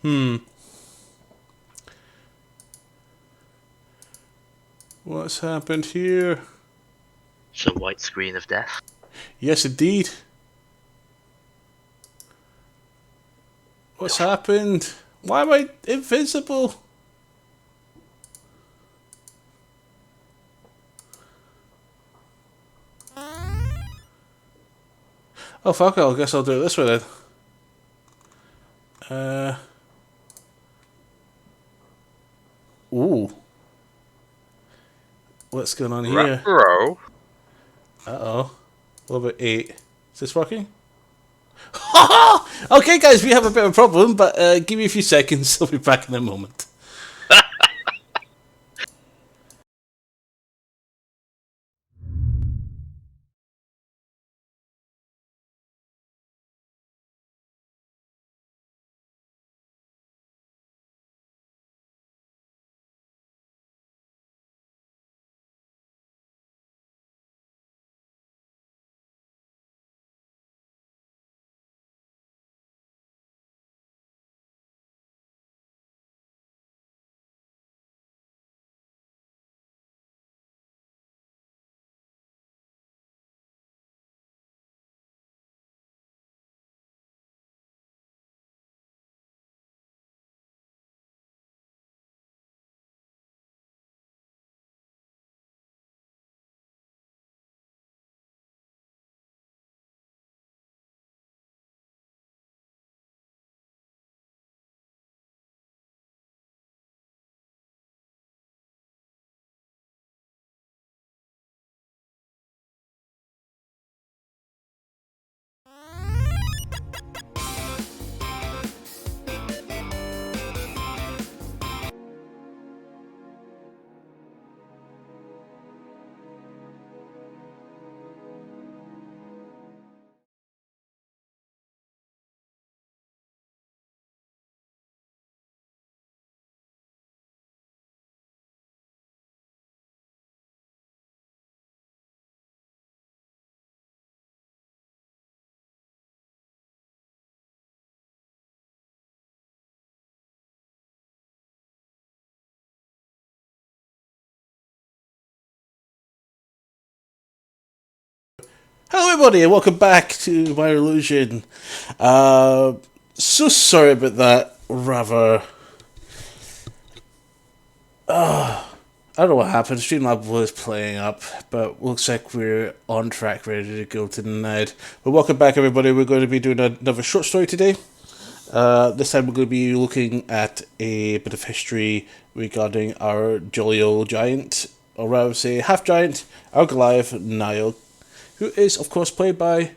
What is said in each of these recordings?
Hmm. What's happened here? It's a white screen of death. Yes, indeed. What's happened? Why am I invisible? Oh, fuck it. I guess I'll do it this way then. Ooh. What's going on here? Ruh-roh. Uh-oh. What about 8? Is this working? Okay, guys, we have a bit of a problem, but give me a few seconds. I'll be back in a moment. Hello, everybody, and welcome back to My Illusion. So sorry about that. Rather, I don't know what happened. Streamlab was playing up, but looks like we're on track, ready to go tonight. But welcome back, everybody. We're going to be doing another short story today. This time we're going to be looking at a bit of history regarding our jolly old giant, or rather say half giant, our Goliath, Niall, who is, of course, played by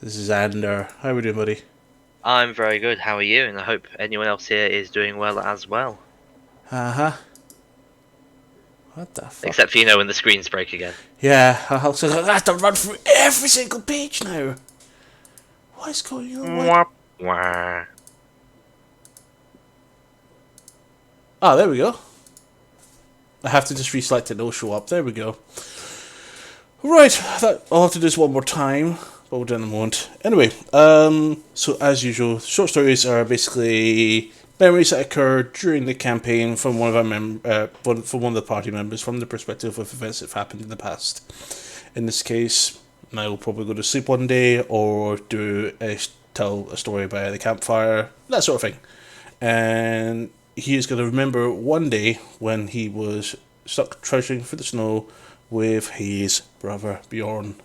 Xander. How are we doing, buddy? I'm very good. How are you? And I hope anyone else here is doing well as well. Uh-huh. What the fuck? Except for, when the screens break again. Yeah, I have to run through every single page now. What is going on? Wah, wah. Ah, there we go. I have to just reselect it, it'll show up. There we go. Right, I'll have to do this one more time, but we'll do it in a moment. Anyway, so as usual, short stories are basically memories that occurred during the campaign from one of from one of the party members, from the perspective of events that have happened in the past. In this case, I will probably go to sleep one day or tell a story by the campfire, that sort of thing. And he is going to remember one day when he was stuck trudging through the snow with his brother Bjorn.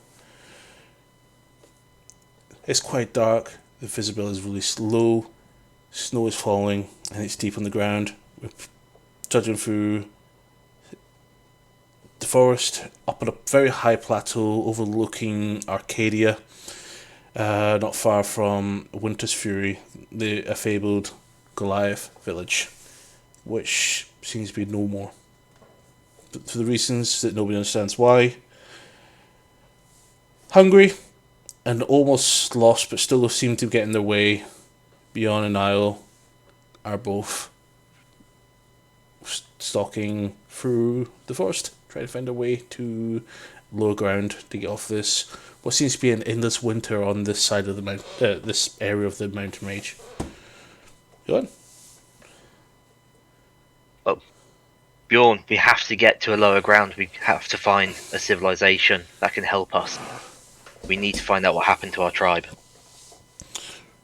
It's quite dark, the visibility is really low, snow is falling, and it's deep on the ground. We're trudging through the forest up on a very high plateau overlooking Arcadia, not far from Winter's Fury, a fabled Goliath village, which seems to be no more. But for the reasons that nobody understands why. Hungry and almost lost, but still seem to get in their way. Bjorn and Niall are both stalking through the forest, trying to find a way to lower ground to get off this what seems to be an endless winter on this side of the this area of the mountain range. Go on. Bjorn, we have to get to a lower ground. We have to find a civilization that can help us. We need to find out what happened to our tribe.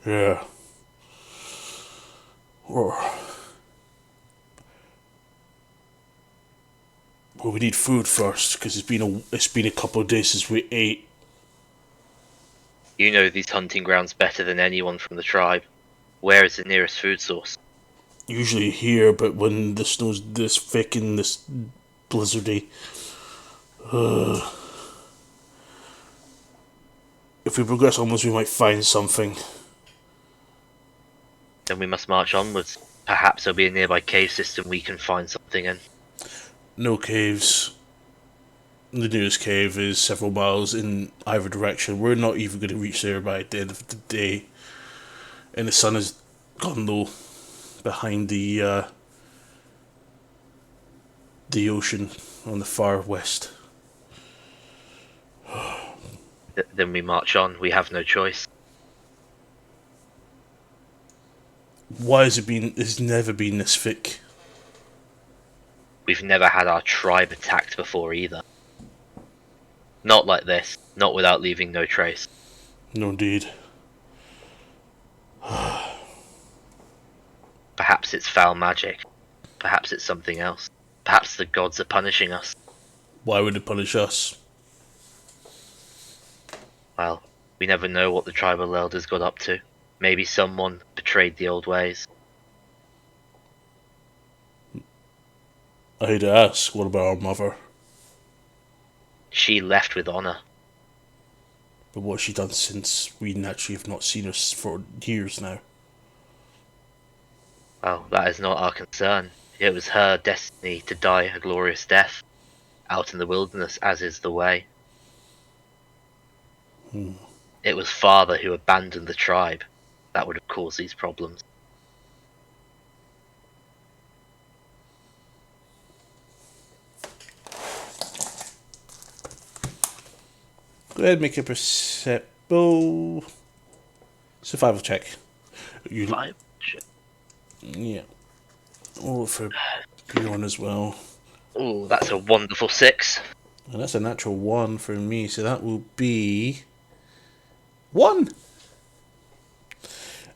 Yeah. Well, we need food first because it's been a couple of days since we ate. You know these hunting grounds better than anyone from the tribe. Where is the nearest food source? Usually here, but when the snow's this thick and this blizzardy, if we progress onwards, we might find something. Then we must march onwards. Perhaps there'll be a nearby cave system we can find something in. No caves. The nearest cave is several miles in either direction. We're not even going to reach there by the end of the day. And the sun has gone low behind the ocean on the far west. Then we march on. We have no choice. Why has it been? It's never been this thick. We've never had our tribe attacked before either. Not like this. Not without leaving no trace. No, indeed. Perhaps it's foul magic. Perhaps it's something else. Perhaps the gods are punishing us. Why would it punish us? Well, we never know what the tribal elders got up to. Maybe someone betrayed the old ways. I hate to ask, what about our mother? She left with honor. But what has she done since we naturally have not seen her for years now? Well, that is not our concern. It was her destiny to die a glorious death, out in the wilderness, as is the way. It was father who abandoned the tribe that would have caused these problems. Go ahead and make a perceptible survival check. You, Five. yeah. Oh, for Bjorn as well. Oh, that's a wonderful 6. And that's a natural 1 for me, so that will be 1.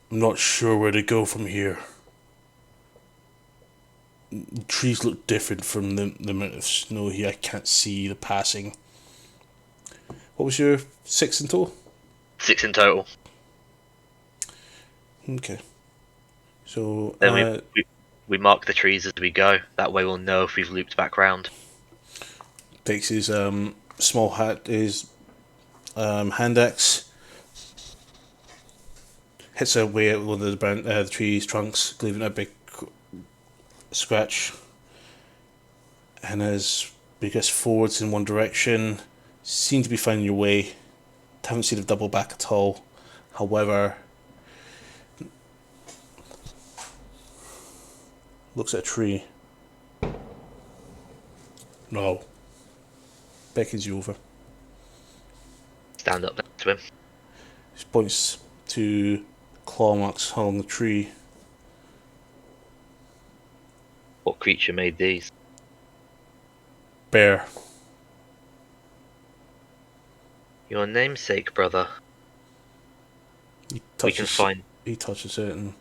I'm not sure where to go from here. The trees look different from the amount of snow here. I can't see the passing. What was your 6 in total? 6 in total. Okay. So Then we mark the trees as we go. That way we'll know if we've looped back round. takes his small hat, his hand axe, hits away at one of the tree's trunks, leaving a big scratch. And as we get forwards in one direction, seem to be finding your way. Haven't seen a double back at all. However, looks at a tree. No. Beckons you over. Stand up next to him. He points to claw marks along the tree. What creature made these? Bear. Your namesake, brother. He We can find. He touches it and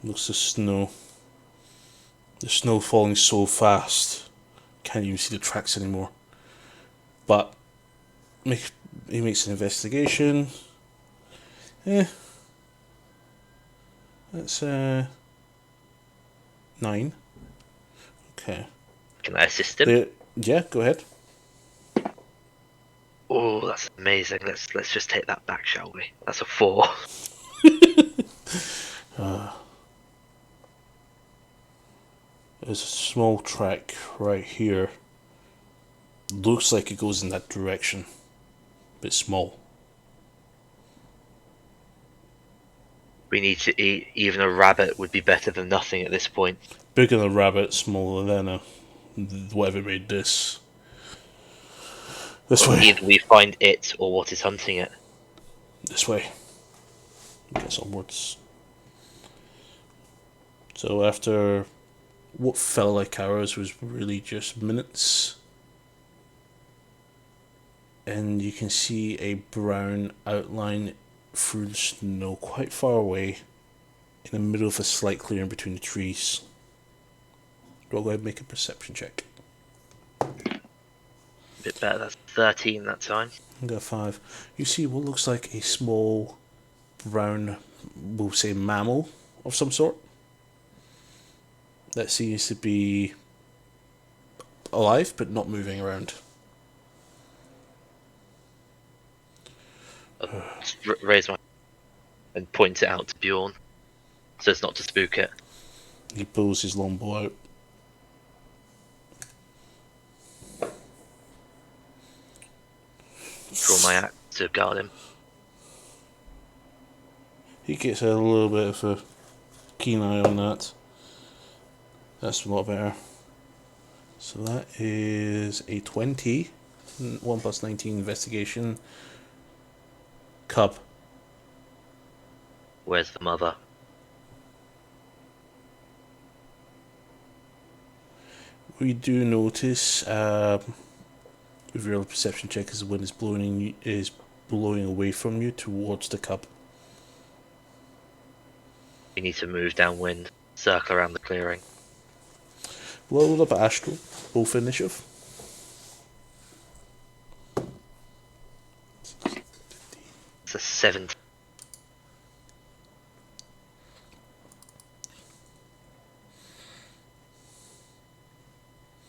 looks at snow. The snow falling so fast, can't even see the tracks anymore. But he makes an investigation. That's 9. Okay. Can I assist him? Yeah, go ahead. Oh, that's amazing. Let's just take that back, shall we? That's a 4. There's a small track right here. Looks like it goes in that direction. But small. We need to eat. Even a rabbit would be better than nothing at this point. Bigger than a rabbit, smaller than a whatever made this. This way. Either we find it or what is hunting it. This way. I guess onwards. So after what felt like hours was really just minutes. And you can see a brown outline through the snow quite far away in the middle of a slight clearing between the trees. Go ahead and make a perception check. A bit better. That's 13 that time. I got 5. You see what looks like a small brown, we'll say mammal of some sort. That seems to be alive but not moving around. I'll just raise my and point it out to Bjorn, so it's not to spook it. He pulls his longbow out. Draw my axe to guard him. He gets a little bit of a keen eye on that. That's a lot better. So that is a 20. 1 plus 19 investigation. Cub. Where's the mother? We do notice with your perception check as the wind is blowing away from you towards the cub. We need to move downwind, circle around the clearing. Load up Astral, both initiative. It's a 17.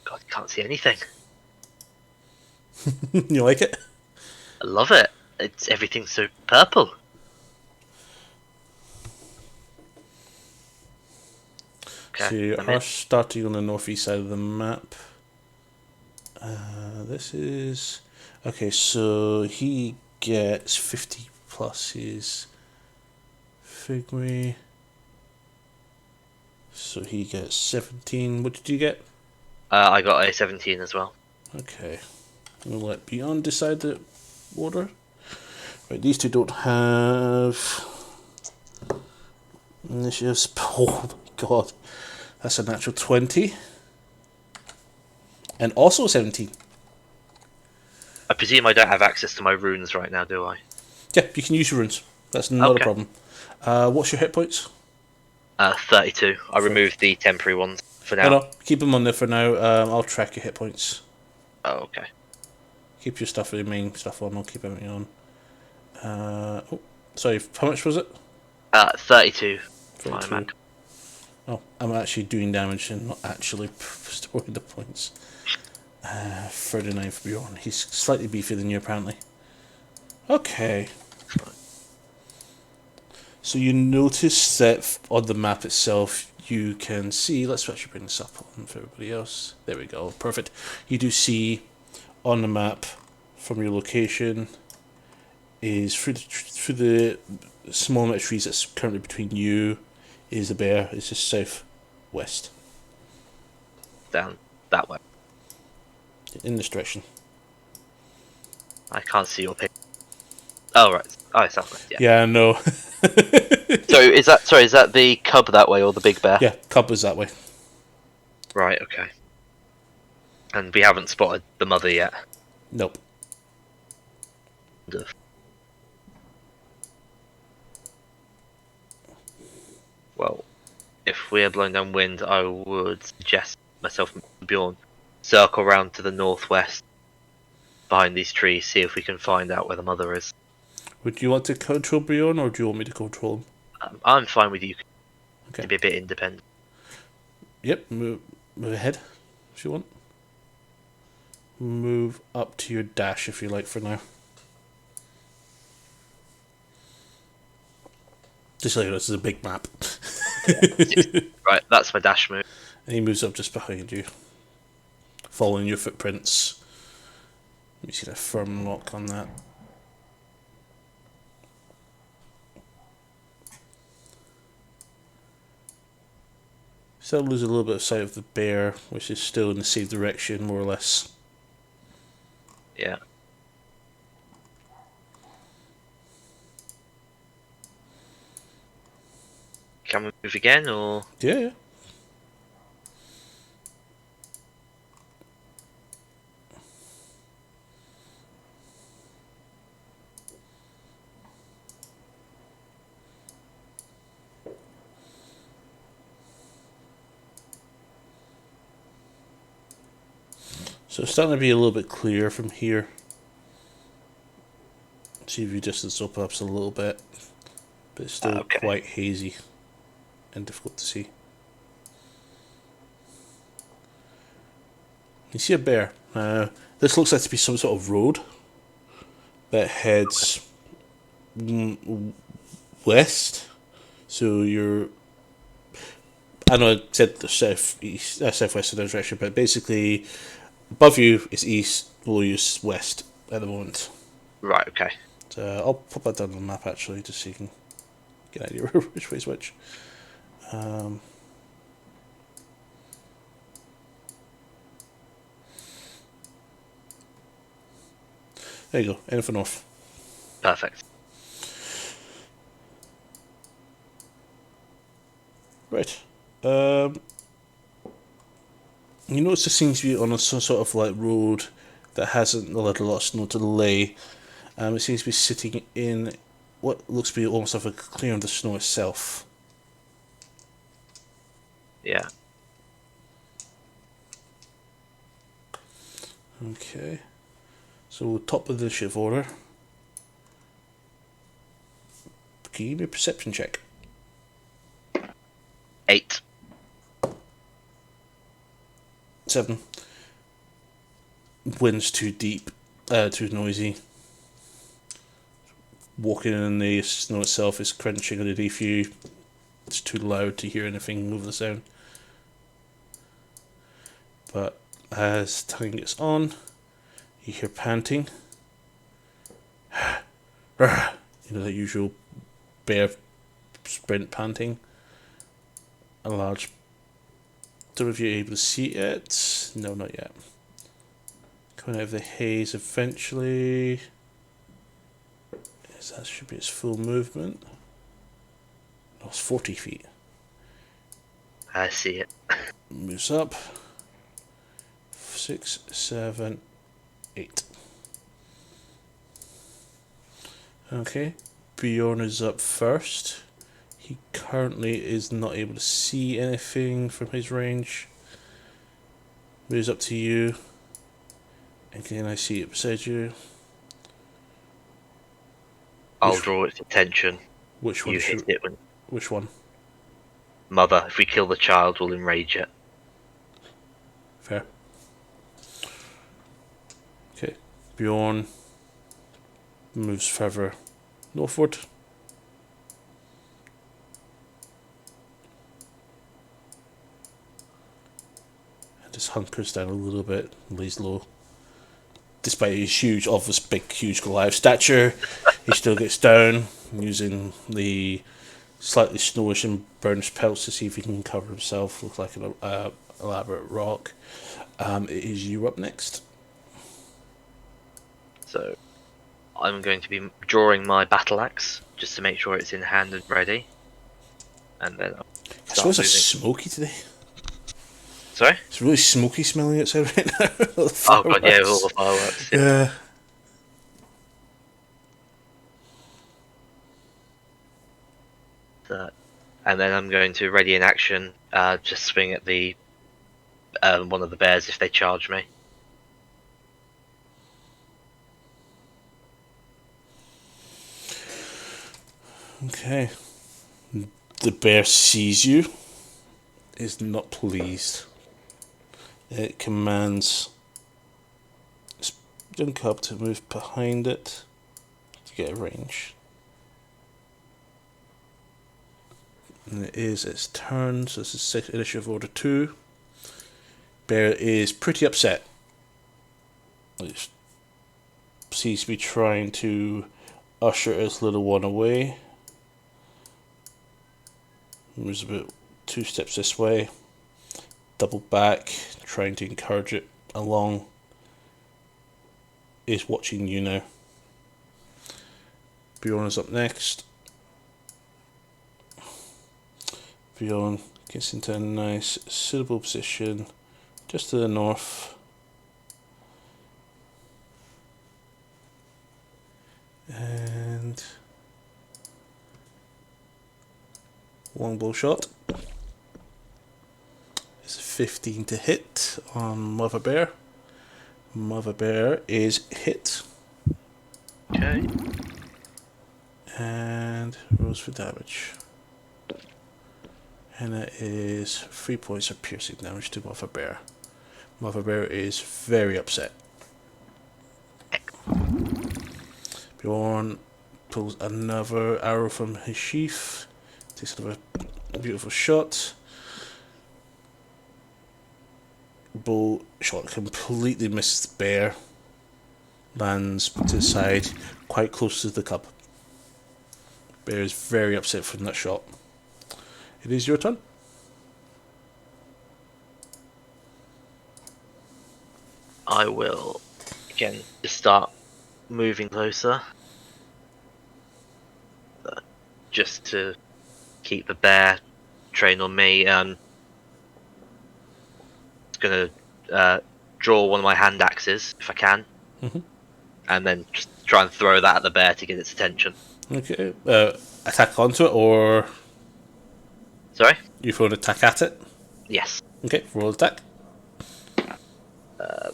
God, can't see anything. You like it? I love it. Everything's so purple. Okay, So you I'm are in. starting on the northeast side of the map. This is... Okay, so he gets 50 plus his Figme. So he gets 17. What did you get? I got a 17 as well. Okay. We'll let Beyond decide the order. Right, these two don't have initiatives. Oh my god. That's a natural 20. And also 17. I presume I don't have access to my runes right now, do I? Yeah, you can use your runes. That's not Okay. a problem. What's your hit points? 32. I removed the temporary ones for now. No, keep them on there for now. I'll track your hit points. Oh, okay. Keep your stuff, your main stuff on. I'll keep everything on. Oh, sorry, how much was it? 32. Fine, 32. Mac. Oh, I'm actually doing damage and not actually storing the points. 39 for Bjorn. He's slightly beefier than you, apparently. Okay. So you notice that on the map itself, you can see... Let's actually bring this up on for everybody else. There we go. Perfect. You do see on the map from your location is through the small amount of trees that's currently between you is the bear. It's just southwest. Down that way. In this direction. I can't see your pic. Oh, right. Oh, southwest, yeah. Yeah, no. So is that the cub that way or the big bear? Yeah, cub is that way. Right, okay. And we haven't spotted the mother yet. Nope. Well, if we're blowing down wind, I would suggest myself and Bjorn circle round to the northwest behind these trees, see if we can find out where the mother is. Would you want to control Bjorn or do you want me to control him? I'm fine with you Okay. to be a bit independent. Yep, move ahead if you want. Move up to your dash if you like for now. Just so you know, this is a big map. Right, that's my dash move. And he moves up just behind you. Following your footprints. Let me see the firm lock on that. Still lose a little bit of sight of the bear, which is still in the same direction, more or less. Yeah. Can we move again, or...? Yeah, yeah. So it's starting to be a little bit clearer from here. See view distance up a little bit, but it's still Okay. quite hazy and difficult to see. You see a bear. This looks like to be some sort of road that heads west. So you're, I know I said the southwestern direction, but basically above you is east, below you is west at the moment. Right. Okay. So I'll put that down on the map actually, just so you can get an idea which way is which. There you go, end for north. Perfect. Right. You notice this seems to be on a some sort of like road that hasn't let a lot of snow to lay. It seems to be sitting in what looks to be almost like a clearing of the snow itself. Yeah. Okay. So top of the initiative order. Can you give me a perception check? 8. 7. Wind's too deep, too noisy. Walking in the snow itself is crunching underneath you. It's too loud to hear anything over the sound. But as time gets on, you hear panting. You know, the usual bear sprint panting. A large. Don't know if you're able to see it. No, not yet. Coming out of the haze eventually. Yes, that should be its full movement. No, it's 40 feet. I see it. Moves up. 6, 7, 8. Okay. Bjorn is up first. He currently is not able to see anything from his range. Moves up to you. And can I see it beside you? I'll draw its attention. Which one? You hit it when Which one? mother. If we kill the child, we'll enrage it. Fair. Okay. Bjorn moves further northward. And just hunkers down a little bit, lays low. Despite his huge, obvious, big, huge Goliath stature, he still gets down using the slightly snowish and burnished pelts to see if he can cover himself. Looks like an elaborate rock. It is you up next. So I'm going to be drawing my battle axe just to make sure it's in hand and ready. And then I'll I start suppose it's moving. smoky today. Sorry? It's really smoky smelling outside right now. Oh god, yeah, with all the fireworks. Yeah. Yeah. And then I'm going to ready in action, just swing at the one of the bears if they charge me. Okay. The bear sees you. Is not pleased. It commands its young cub to move behind it to get a range. And it is its turn, so this is initiative order 2. Bear is pretty upset. It seems to be trying to usher its little one away. Moves about 2 steps this way. Double back, trying to encourage it along. Is watching you now. Bjorn is up next. Bjorn gets into a nice, suitable position just to the north. And longbow shot. It's a 15 to hit on Mother Bear. Mother Bear is hit. Okay. And rolls for damage. And that is 3 points of piercing damage to Mother Bear. Mother Bear is very upset. Bjorn pulls another arrow from his sheath. Takes another beautiful shot. Bow shot completely misses the bear. Lands to the side, quite close to the cub. Bear is very upset from that shot. It is your turn. I will again just start moving closer, just to keep the bear trained on me. Just gonna draw one of my hand axes if I can, and then just try and throw that at the bear to get its attention. Okay. Attack onto it, or Sorry? you throw an attack at it? Yes. Okay, roll attack.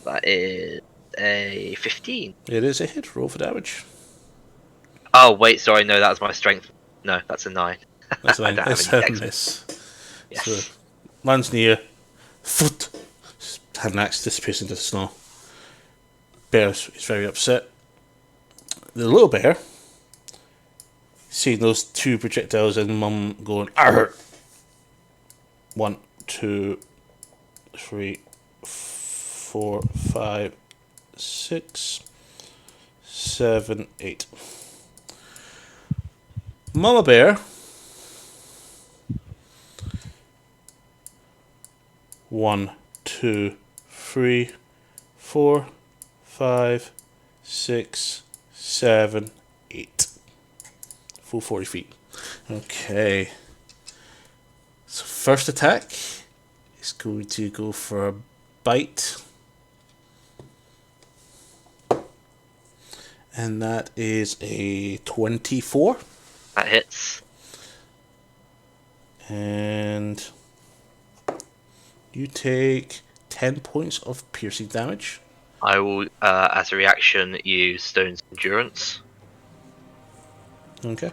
That is a 15. It is a hit. Roll for damage. Oh wait, sorry, no, that was my strength. No, that's a 9. That's I fine. don't have It's any a dex. miss. Yes. So, lands near. Foot. Hand axe disappears into the snow. Bear is very upset. The little bear, seeing those two projectiles and Mum going, "Arr!" 1, 2, 3, 4, 5, 6, 7, 8. Mama Bear 1, 2, 3, 4, 5, 6, 7, 8. Full 40 feet. Okay. So first attack is going to go for a bite. And that is a 24. That hits. And you take 10 points of piercing damage. I will, as a reaction, use Stone's Endurance Okay.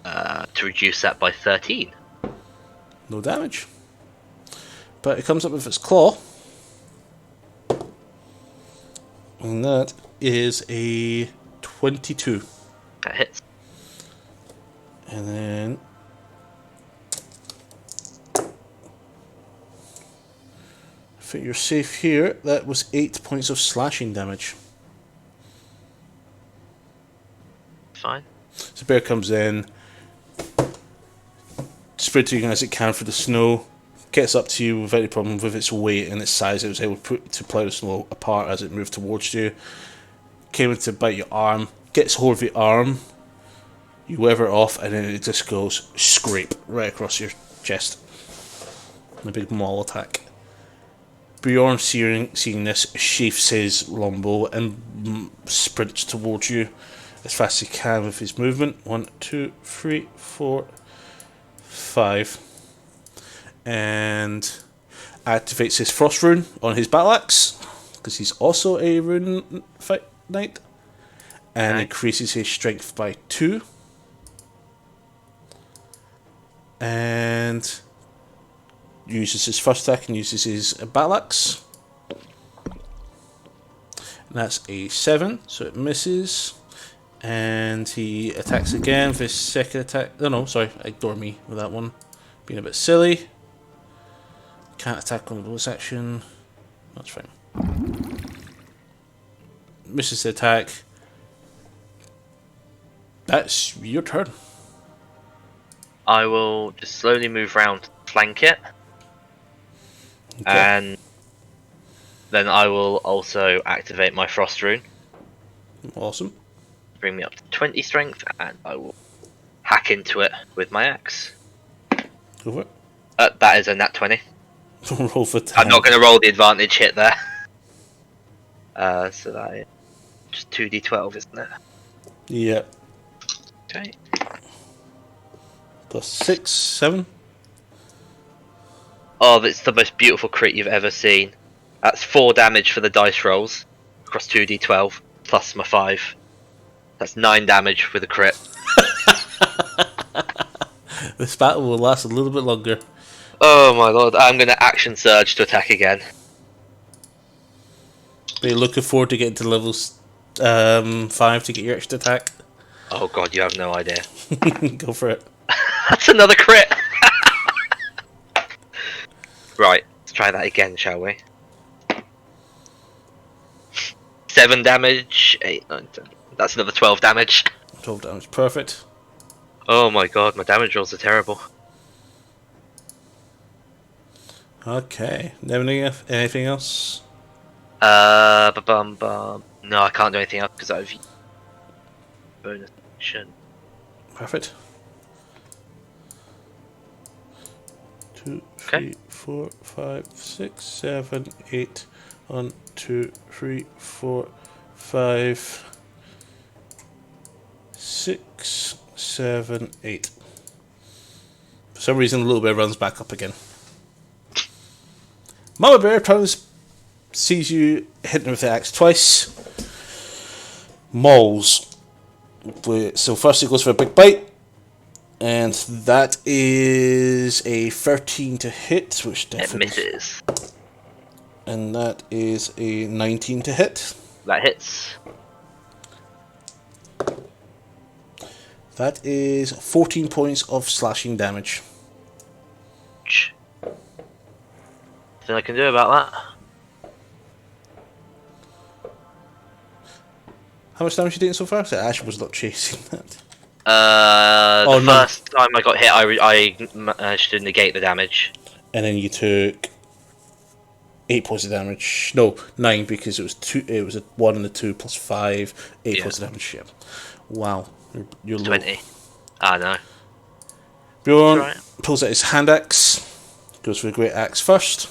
to reduce that by 13. No damage. But it comes up with its claw. And that is a 22. That hits. And then I think you're safe here. That was 8 points of slashing damage. Fine. So bear comes in, sprinting as it can through the snow, gets up to you without any problem with its weight and its size. It was able to plough the snow apart as it moved towards you. Came in to bite your arm, gets hold of your arm, you weather it off, and then it just goes scrape right across your chest. A big maul attack. Bjorn, seeing this, sheaths his longbow and sprints towards you as fast as he can with his movement. 1, 2, 3, 4, 5. And activates his frost rune on his battle axe, because he's also a rune fight knight. And Okay. increases his strength by 2. And uses his first attack and uses his battle axe. And that's a 7, so it misses. And he attacks again for his second attack. Oh no, sorry, ignore me with that one. Being a bit silly. Can't attack on the bonus action. That's fine. Misses the attack. That's your turn. I will just slowly move round to flank it. Okay. And then I will also activate my frost rune. Awesome. Bring me up to 20 strength, and I will hack into it with my axe. Go for it. That is a nat 20. Roll for 10. I'm not going to roll the advantage hit there. So that is just 2d12, isn't it? Yeah. Okay. Plus 6, 7. Oh, that's the most beautiful crit you've ever seen. That's 4 damage for the dice rolls across 2d12 plus my 5. That's 9 damage with a crit. This battle will last a little bit longer. Oh my lord! I'm going to action surge to attack again. Are you looking forward to getting to level 5 to get your extra attack? Oh god, you have no idea. Go for it. That's another crit. Right, let's try that again, shall we? 7 damage, 8, 9, 10. That's another 12 damage. 12 damage, perfect. Oh my god, my damage rolls are terrible. Okay, anything else? Bum. No, I can't do anything else because I've bonus action. Perfect. 2, Okay. 3, 4, 5, 6, 7, 8. 1, 2, 3, 4, 5, 6, 7, 8. For some reason, a little bit runs back up again. Mama Bear sees you hitting with the axe twice. Mauls. So first it goes for a big bite. And that is a 13 to hit, which It definitely misses. And that is a 19 to hit. That hits. That is 14 points of slashing damage. Nothing I can do about that. How much damage you doing so far? So Ash was not chasing that. The first time I got hit, I managed to negate the damage. And then you took 8 points of damage. No, 9 because it was 2. It was a 1 and a 2 plus 5. 8 points of damage. Yeah. Wow, you're low. 20. Ah, no. Bjorn Right. pulls out his hand axe. Goes for the great axe first.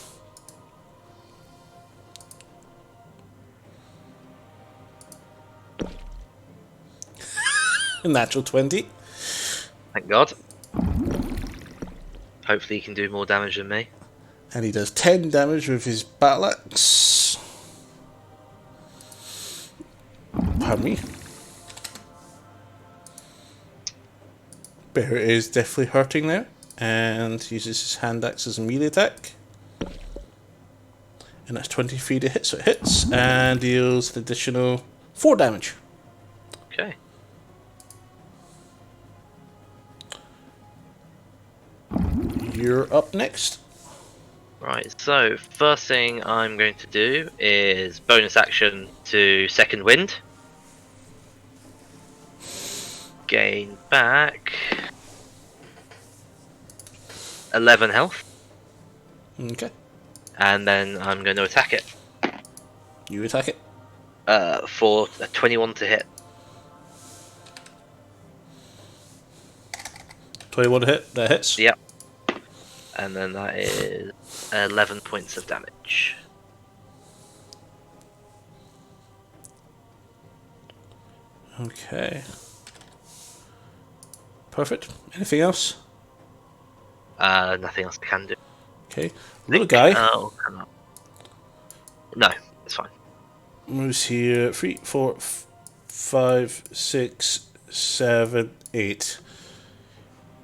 Natural 20. Thank God. Hopefully he can do more damage than me. And he does 10 damage with his battle axe. Pardon me. Bear is definitely hurting there. And uses his hand axe as a melee attack. And that's 23 to hit, so it hits. And deals an additional 4 damage. Okay. You're up next. Right, so first thing I'm going to do is bonus action to second wind. Gain back 11 health. Okay. And then I'm going to attack it. You attack it. For a 21 to hit. 21 to hit. That hits. Yep. And then that is 11 points of damage. Okay. Perfect. Anything else? Nothing else I can do. Okay. Little guy Oh, no, it's fine. moves here. 3, 4, 5, 6, 7, 8.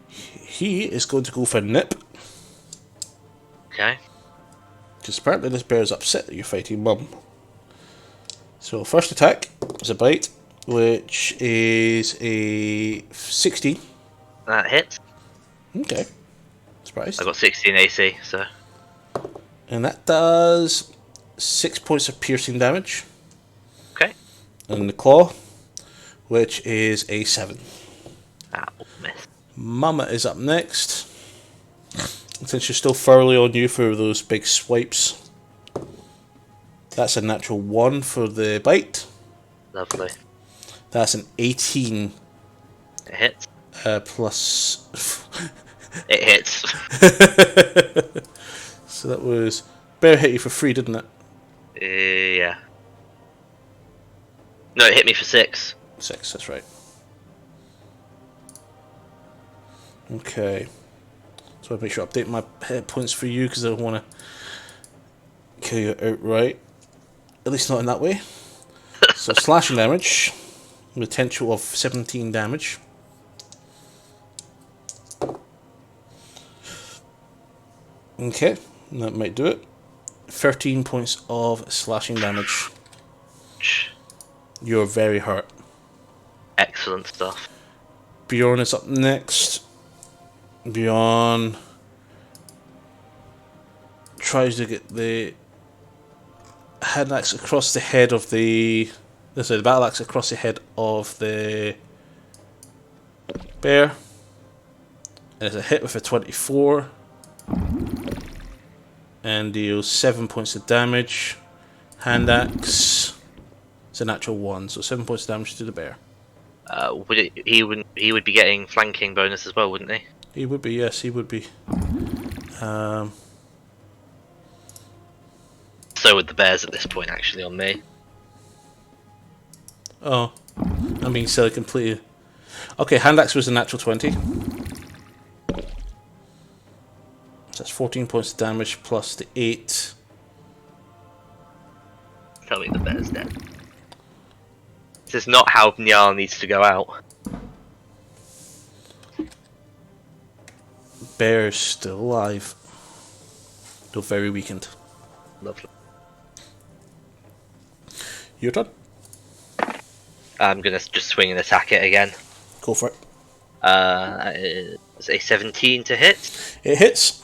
He is going to go for nip. Okay. Because apparently this bear is upset that you're fighting Mum. So first attack is a bite, which is a 16. That hits. Okay. Surprised. I got 16 AC, so. And that does 6 points of piercing damage. Okay. And the claw, which is a 7. That will miss. Mama is up next. Since she's still thoroughly on you for those big swipes. That's a natural 1 for the bite. Lovely. That's an 18 It hits. plus. It hits. So that was. Bear hit you for 3, didn't it? Yeah. No, it hit me for 6. 6, that's right. Okay. So I make sure I update my hit points for you because I don't want to kill you outright. At least not in that way. So slashing damage, potential of 17 damage. Okay, that might do it. 13 points of slashing damage. You're very hurt. Excellent stuff. Bjorn is up next. Bjorn tries to get the hand axe across the head of the battle axe across the head of the bear. And it's a hit with a 24. And deals 7 points of damage. Hand axe. It's a natural 1, so 7 points of damage to the bear. He would be getting flanking bonus as well, wouldn't he? He would be, yes, he would be. So would the bears at this point, actually, on me. Oh, I'm being silly completely. Okay, hand axe was a natural 20. So that's 14 points of damage plus the 8. Tell me the bear's dead. This is not how Njal needs to go out. Bear's still alive, though very weakened. Lovely. Your turn. I'm gonna just swing and attack it again. Go for it. It's a 17 to hit, It hits.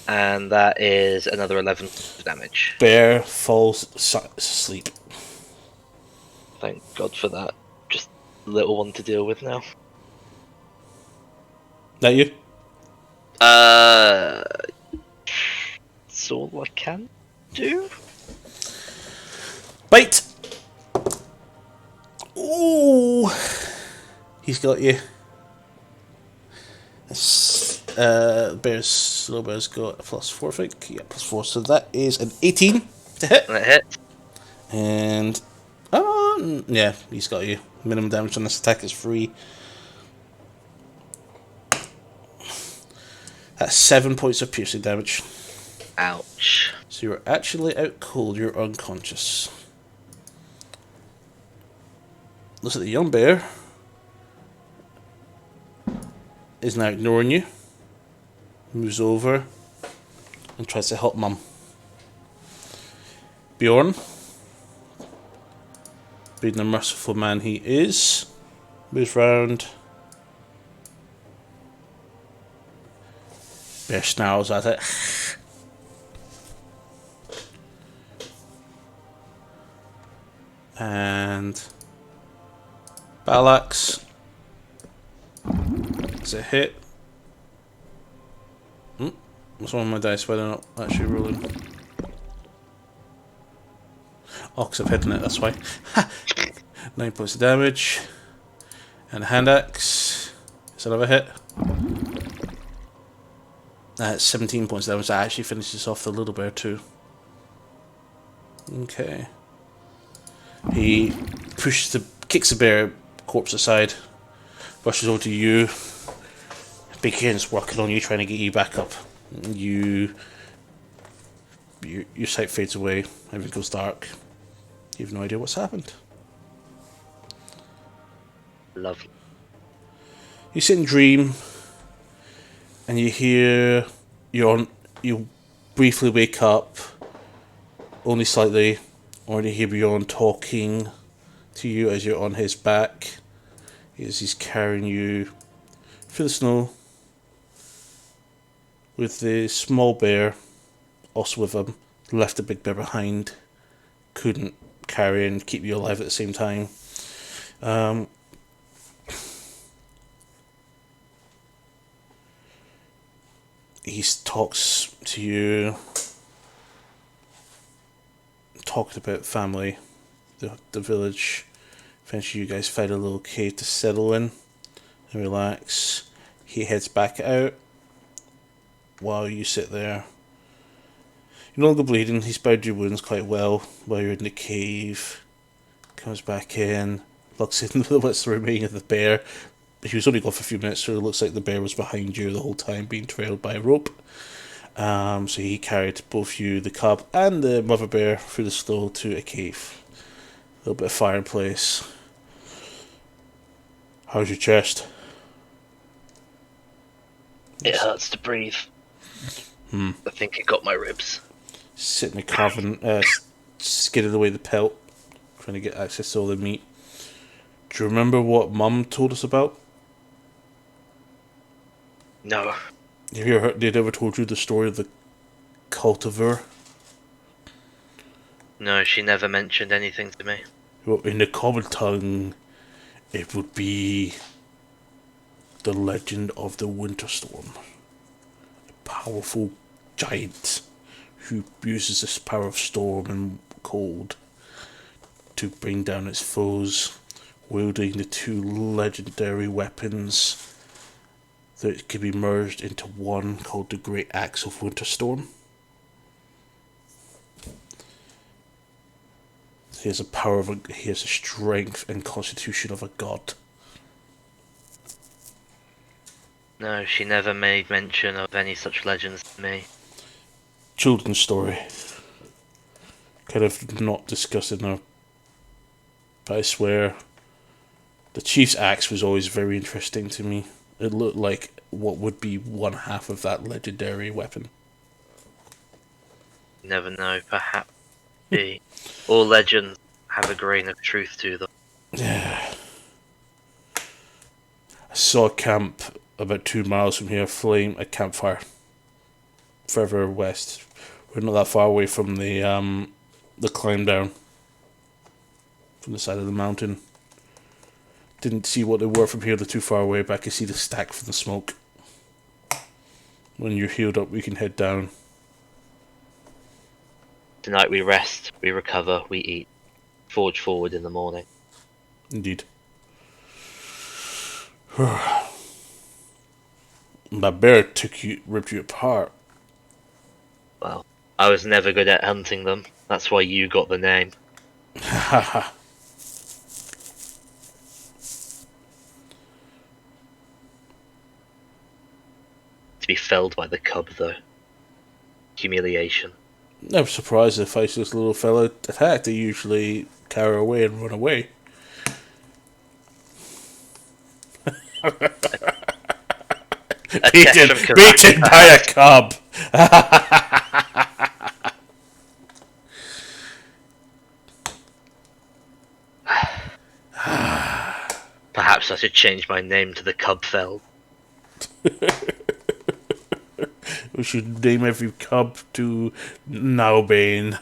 and that is another 11 damage. Bear falls asleep. Thank God for that. Just a little one to deal with now. That you? That's all I can do. Bite. Ooh, he's got you. Little bear's got a +4, I think. Yeah, +4. So that is an 18 to hit. That hit. And yeah, he's got you. Minimum damage on this attack is 3. That's 7 points of piercing damage. Ouch. So you're actually out cold. You're unconscious. Looks like the young bear is now ignoring you. Moves over and tries to help Mum. Bjorn, being the merciful man he is, moves round. Bear snarls at it. And battle axe. It's a hit. What's one of my dice? Why they're not actually rolling? Oh, because I've hidden it, that's why. 9 points of damage. And a hand axe. Is that another hit? That's 17 points of damage. That actually finishes off the little bear too. Okay. He kicks the bear corpse aside, rushes over to you, begins working on you, trying to get you back up. Your sight fades away, everything goes dark. You have no idea what's happened. Lovely. You sit and dream, and you hear you briefly wake up, only slightly, or you hear Bjorn talking to you as you're on his back, as he's carrying you through the snow, with the small bear also with him. Left the big bear behind, couldn't carry and keep you alive at the same time. He talks to you, talking about family, the village. Eventually you guys find a little cave to settle in and relax. He heads back out while you sit there. You're no longer bleeding. He's bound your wounds quite well while you're in the cave. Comes back in, looks in what's the remaining of the bear. He was only gone for a few minutes, so it looks like the bear was behind you the whole time, being trailed by a rope. So he carried both you, the cub, and the mother bear through the snow to a cave. A little bit of fireplace. How's your chest? It hurts to breathe. I think it got my ribs. Sitting there carving, skidding away the pelt, trying to get access to all the meat. Do you remember what Mum told us about? No. Have you heard? They'd ever told you the story of the cultivar? No, she never mentioned anything to me. Well, in the common tongue, it would be the legend of the winter storm. A powerful giant who uses this power of storm and cold to bring down its foes, wielding the two legendary weapons that can be merged into one called the Great Axe of Winterstorm. He has he has the strength and constitution of a god. No, she never made mention of any such legends to me. Children's story. Kind of not discussed enough. But I swear, the chief's axe was always very interesting to me. It looked like what would be one half of that legendary weapon. You never know, perhaps. All legends have a grain of truth to them. Yeah. I saw a camp about 2 miles from here, a campfire. Further west. We're not that far away from the climb down. From the side of the mountain. Didn't see what they were from here, they're too far away, but I could see the stack from the smoke. When you're healed up, we can head down. Tonight we rest, we recover, we eat. Forge forward in the morning. Indeed. That bear ripped you apart. Well, I was never good at hunting them. That's why you got the name. Haha. To be felled by the cub, though. Humiliation. I'm surprised if this little fella attacked. They usually carry away and run away. Beaten by a cub. Perhaps I should change my name to the Cubfell. We should name every cub to Nowbane.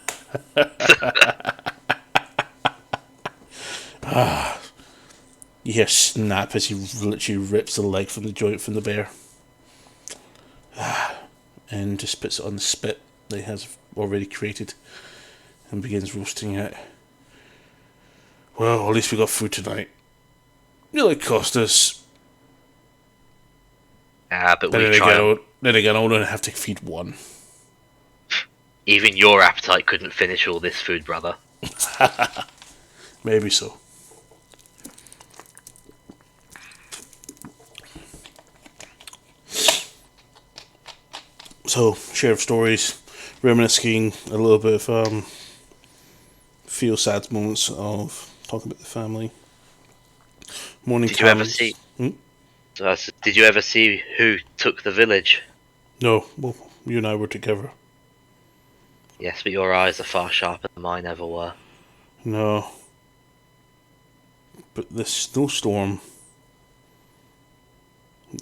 You hear snap as he literally rips the leg from the joint from the bear. And just puts it on the spit that he has already created and begins roasting it. Well, at least we got food tonight. Nearly cost us. But we tried. Then again, I only have to feed one. Even your appetite couldn't finish all this food, brother. Maybe so. So, share of stories, reminiscing a little bit of feel sad moments of talking about the family. Morning. Did you ever see? Did you ever see who took the village? No, well, you and I were together. Yes, but your eyes are far sharper than mine ever were. No. But this snowstorm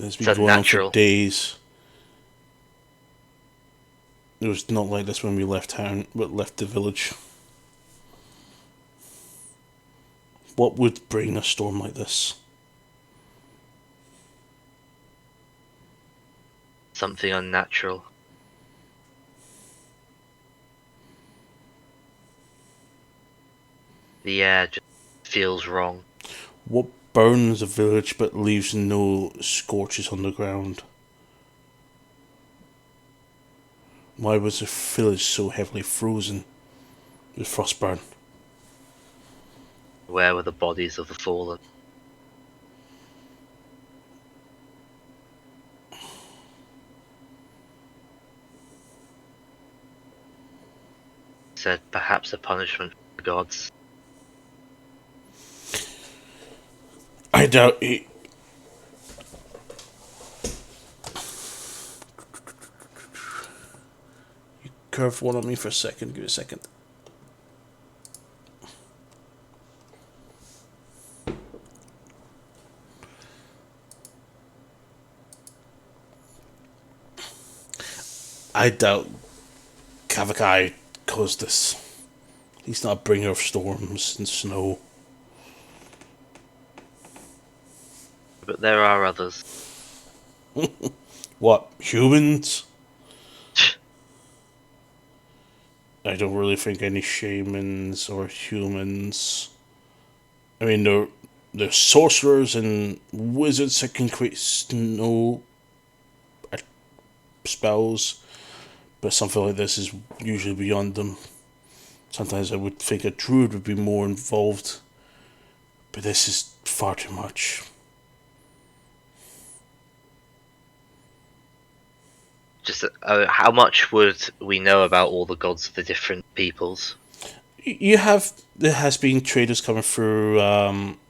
has been going on for days. It was not like this when we left town, but left the village. What would bring a storm like this? Something unnatural. The air just feels wrong. What burns a village but leaves no scorches on the ground? Why was the village so heavily frozen with frostburn? Where were the bodies of the fallen? Said perhaps a punishment for the gods. I doubt it. You curved one on me for a second. Give me a second. I doubt Kavakai caused this. He's not a bringer of storms and snow. But there are others. What, humans? I don't really think any shamans or humans. I mean, they're sorcerers and wizards that can create snow spells, but something like this is usually beyond them. Sometimes I would think a druid would be more involved, but this is far too much. Just how much would we know about all the gods of the different peoples? There has been traders coming through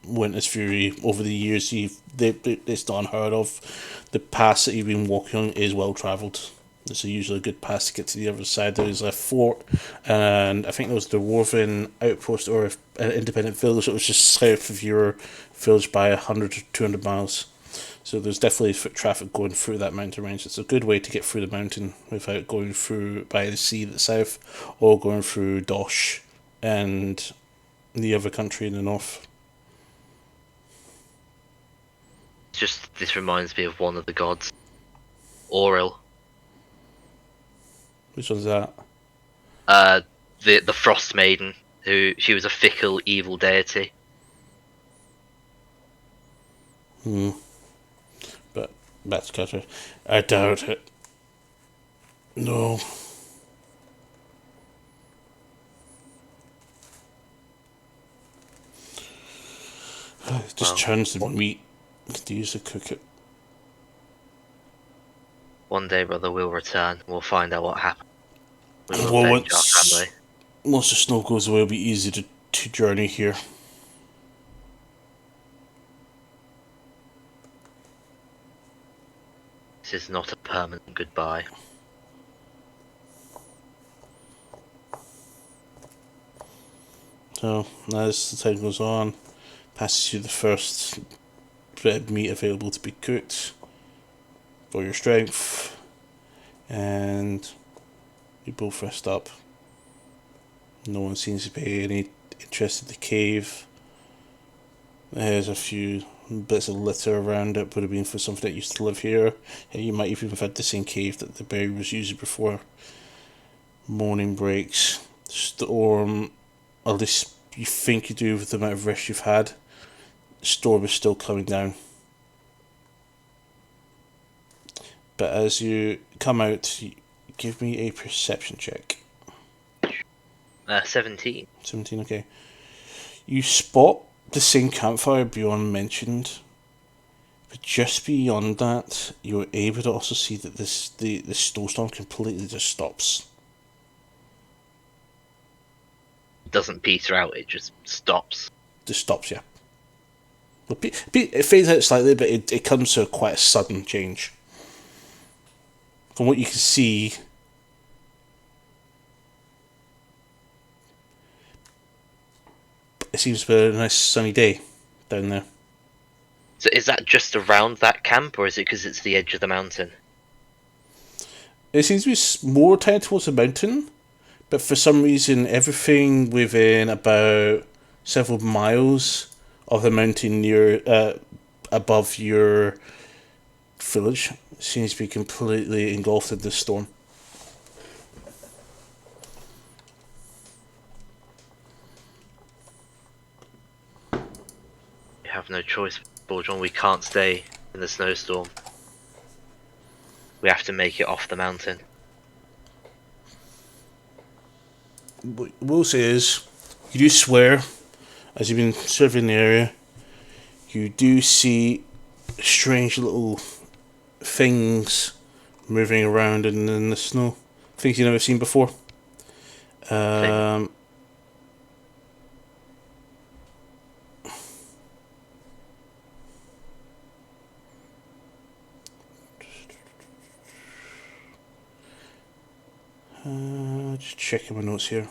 Winter's Fury over the years. It's not unheard of. The pass that you've been walking on is well travelled. It's usually a good pass to get to the other side. There's a fort, and I think there was the Dwarven outpost or an independent village that was just south of your village by 100 to 200 miles. So there's definitely foot traffic going through that mountain range. It's a good way to get through the mountain without going through by the sea at the south or going through Dosh and the other country in the north. Just this reminds me of one of the gods, Auril. Which one's that? The Frost Maiden, she was a fickle, evil deity. But that's cutter. I doubt it. No. It just churns the meat. Could use to cook it. One day, brother, we'll return. We'll find out what happened. We will Well, avenge our family. once the snow goes away, it'll be easy to journey here. This is not a permanent goodbye. So, as the time goes on, passes you the first bit of meat available to be cooked for your strength, and you both rest up. No one seems to pay any interest in the cave. There's a few bits of litter around it, would have been for something that used to live here. You might even have had the same cave that the berry was using before. Morning breaks. Storm, at least you think you do with the amount of rest you've had. The storm is still coming down. But as you come out, give me a perception check. 17. 17, okay. You spot the same campfire Bjorn mentioned, but just beyond that, you're able to also see that the snowstorm completely just stops. It doesn't peter out, it just stops. Just stops, yeah. It fades out slightly, but it comes to quite a sudden change. From what you can see, it seems to be a nice sunny day down there. So is that just around that camp, or is it because it's the edge of the mountain? It seems to be more tied towards the mountain, but for some reason, everything within about several miles of the mountain near above your village seems to be completely engulfed in this storm. We have no choice, Borjon. We can't stay in the snowstorm. We have to make it off the mountain. What we'll say is, you do swear, as you've been surveying the area, you do see strange little things moving around in the snow. Things you've never seen before. Um, just checking my notes here.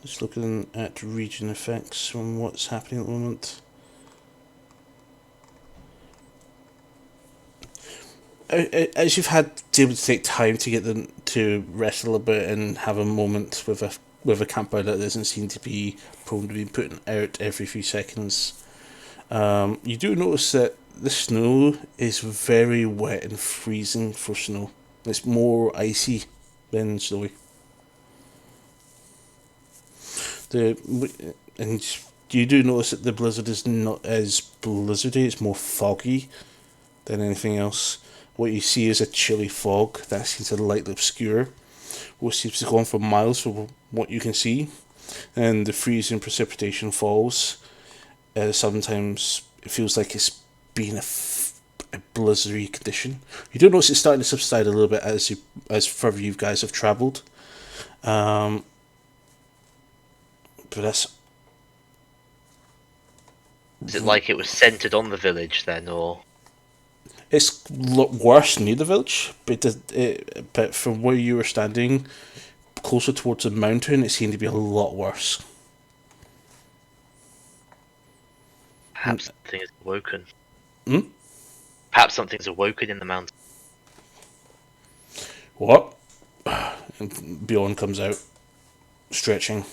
Just looking at region effects from what's happening at the moment. As you've had to able to take time to get them to rest a little bit and have a moment with a camper that doesn't seem to be prone to being put out every few seconds, you do notice that the snow is very wet and freezing for snow. It's more icy than snowy. And you do notice that the blizzard is not as blizzardy; it's more foggy than anything else. What you see is a chilly fog that seems to lightly obscure what seems to go on for miles from what you can see, and the freezing precipitation falls. Sometimes it feels like it's been a blizzardy condition. You do notice it's starting to subside a little bit as further you guys have travelled. But that's. Is it like it was centered on the village then, or? It's a lot worse near the village, but from where you were standing, closer towards the mountain, it seemed to be a lot worse. Perhaps something is awoken. Hmm? Perhaps something's awoken in the mountain. What? And Bjorn comes out, stretching.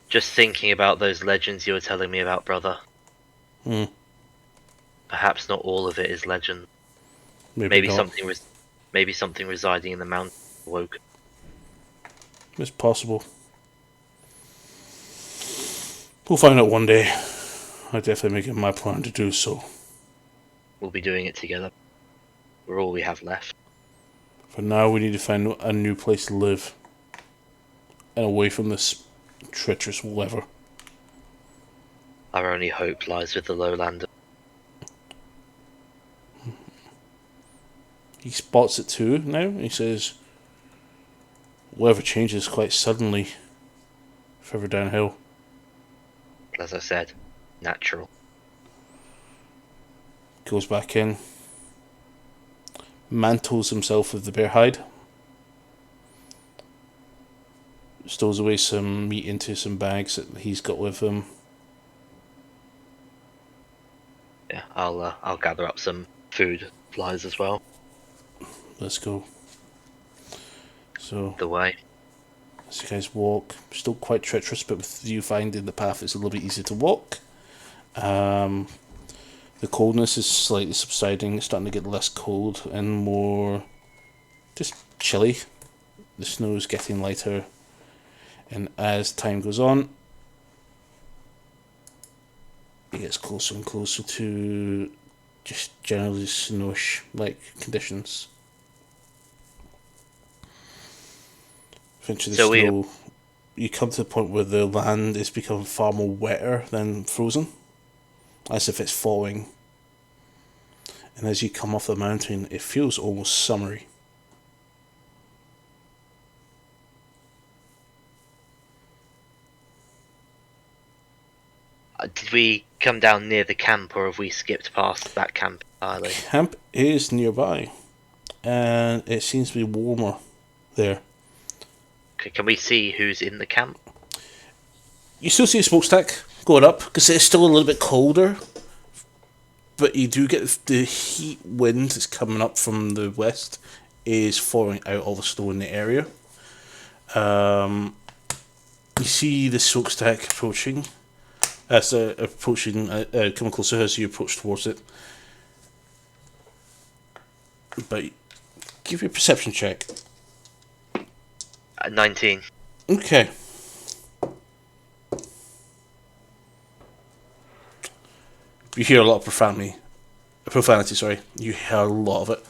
Just thinking about those legends you were telling me about, brother. Hmm. Perhaps not all of it is legend. Maybe not. Maybe something residing in the mountain awoke. It's possible. We'll find out one day. I definitely make it my plan to do so. We'll be doing it together. We're all we have left. For now, we need to find a new place to live. And away from this treacherous weather. Our only hope lies with the lowlander. He spots it too now. He says, weather changes quite suddenly further downhill. As I said, natural. Goes back in. Mantles himself with the bear hide. Stows away some meat into some bags that he's got with him. Yeah, I'll gather up some food supplies as well. Let's go. So, The way. as you guys walk, still quite treacherous, but with you finding the path, it's a little bit easier to walk. The coldness is slightly subsiding. It's starting to get less cold and more just chilly. The snow is getting lighter, and as time goes on, it gets closer and closer to just generally snowish like conditions. Eventually, the snow. You come to the point where the land is becoming far more wetter than frozen, as if it's falling. And as you come off the mountain, it feels almost summery. Did we come down near the camp, or have we skipped past that camp entirely? Camp is nearby, and it seems to be warmer there. Okay, can we see who's in the camp? You still see a smokestack going up because it's still a little bit colder, but you do get the heat wind that's coming up from the west is thawing out all the snow in the area. You see the smokestack approaching. Coming closer as you approach towards it. But give you a perception check. 19. Okay. You hear a lot of profanity, sorry. You hear a lot of it.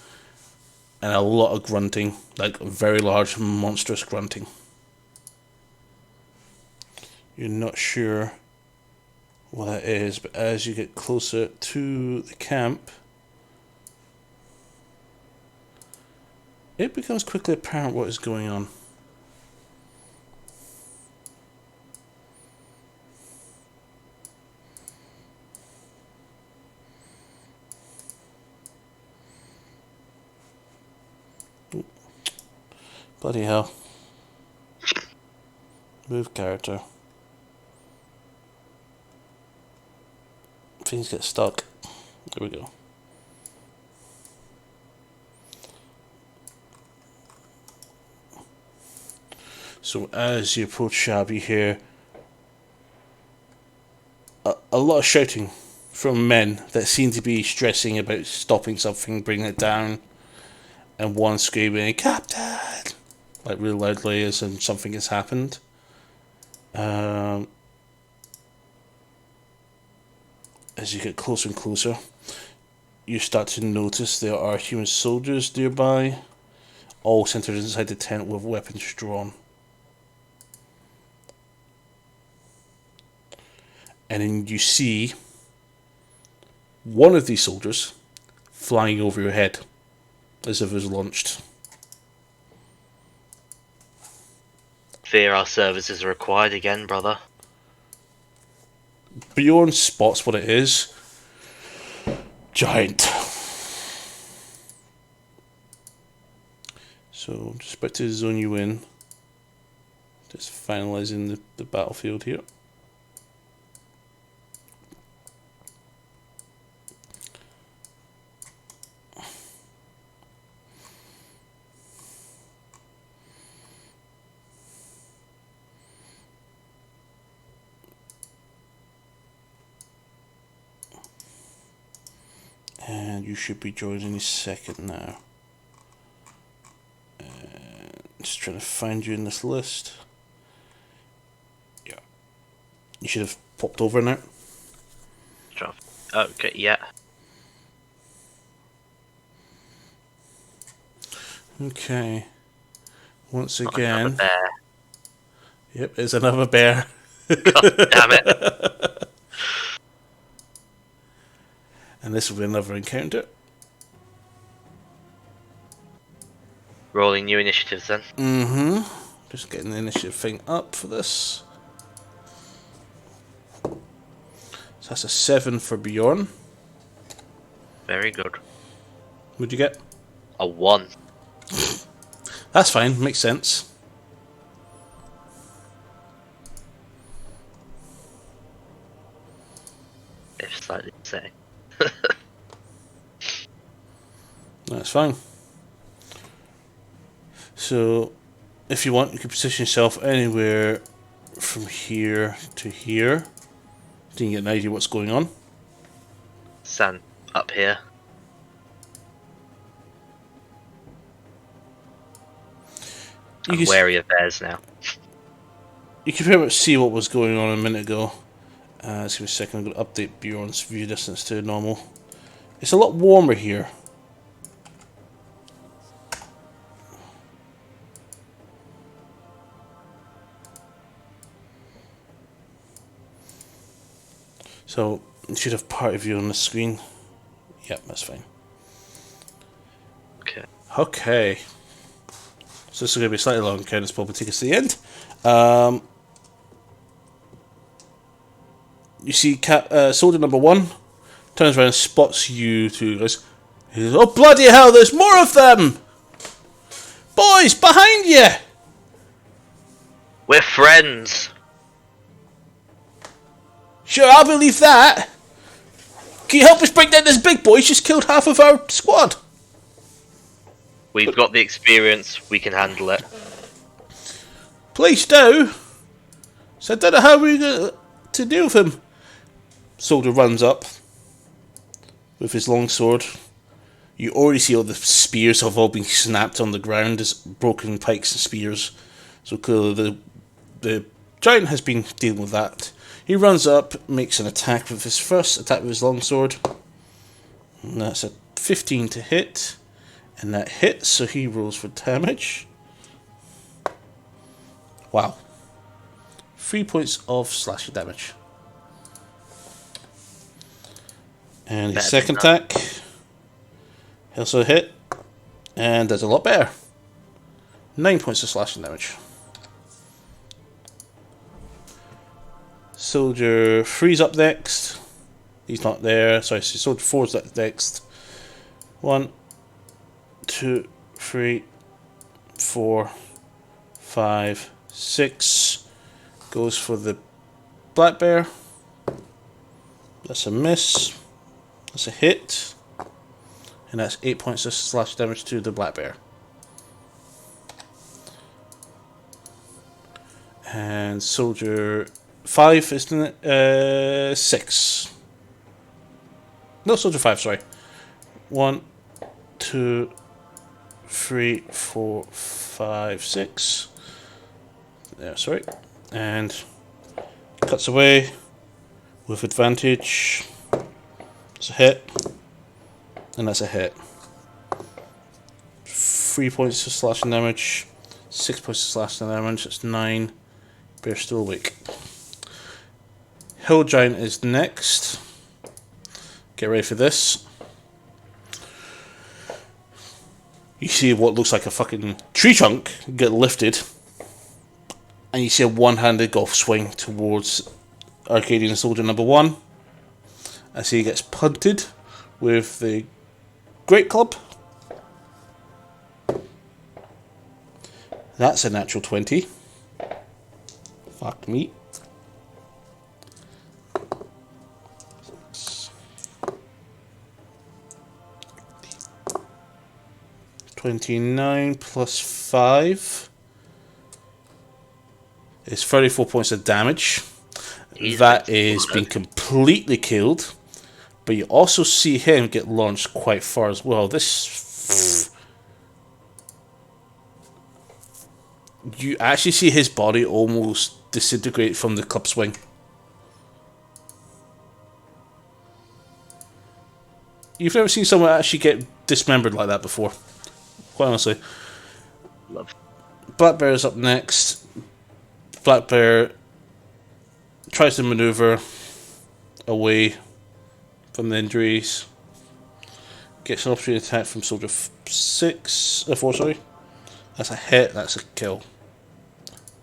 And a lot of grunting, like very large, monstrous grunting. You're not sure what that is, but as you get closer to the camp, it becomes quickly apparent what is going on. Ooh. Bloody hell. Move character. Things get stuck. There we go. So as you approach Shabby here, a lot of shouting from men that seem to be stressing about stopping something, bringing it down, and one screaming, "Captain!" like really loudly as if something has happened. As you get closer and closer, you start to notice there are human soldiers nearby, all centered inside the tent with weapons drawn. And then you see one of these soldiers flying over your head as if it was launched. Fear our services are required again, brother. Bjorn spots what it is. Giant. So I'm just about to zone you in. Just finalising the battlefield here. And you should be joining any second now. Just trying to find you in this list. Yeah. You should have popped over now. Okay, yeah. Okay. Once Not again. another bear. Yep, it's another bear. God damn it. And this will be another encounter. Rolling new initiatives then. Mm-hmm. Just getting the initiative thing up for this. So that's a 7 for Bjorn. Very good. What'd you get? A 1. That's fine, makes sense. If slightly upsetting. That's fine. So, if you want, you can position yourself anywhere from here to here. So you can get an idea what's going on. Sand up here. I'm wary of bears now. You can pretty much see what was going on a minute ago. Let's give me a second, I'm going to update Bjorn's view distance to normal. It's a lot warmer here. So, you should have part of you on the screen. Yep, that's fine. Okay. Okay. So this is going to be slightly long, okay, let's probably take us to the end. You see soldier number 1 turns around and spots you two guys. He says, "Oh bloody hell, there's more of them! Boys, behind you!" We're friends! "Sure, I'll believe that. Can you help us break down this big boy? He's just killed half of our squad." We've got the experience, we can handle it. "Please do." So I don't know how we're going to deal with him. Soldier runs up with his longsword. You already see all the spears have all been snapped on the ground as broken pikes and spears. So clearly the giant has been dealing with that. He runs up, makes an attack with his first attack with his longsword. And that's a 15 to hit. And that hits, so he rolls for damage. Wow. 3 points of slashing damage. And his second attack, he also hit, and does a lot better. 9 points of slashing damage. Soldier 3's up next. He's not there. Sorry, Soldier 4's up next. 1, 2, 3, 4, 5, 6. Goes for the Black Bear. That's a miss. That's a hit. And that's 8 points of slash damage to the Black Bear. And Soldier 5 is the 6. No, Soldier 5, sorry. 1, 2, 3, 4, 5, 6. There, sorry. And cuts away with advantage. It's a hit. And that's a hit. 3 points of slashing damage. 6 points of slashing damage. That's 9. Bear's still awake. Hill Giant is next. Get ready for this. You see what looks like a fucking tree trunk get lifted. And you see a one-handed golf swing towards Arcadian Soldier number 1. As he gets punted with the Great Club. That's a natural 20. Fuck me. 29 plus 5 is 34 points of damage. That is being completely killed. But you also see him get launched quite far as well. This... You actually see his body almost disintegrate from the club swing. You've never seen someone actually get dismembered like that before. Quite honestly. Love. Black Bear is up next. Black Bear tries to maneuver away from the injuries. Gets an opportunity attack from Soldier 4, sorry. That's a hit, that's a kill.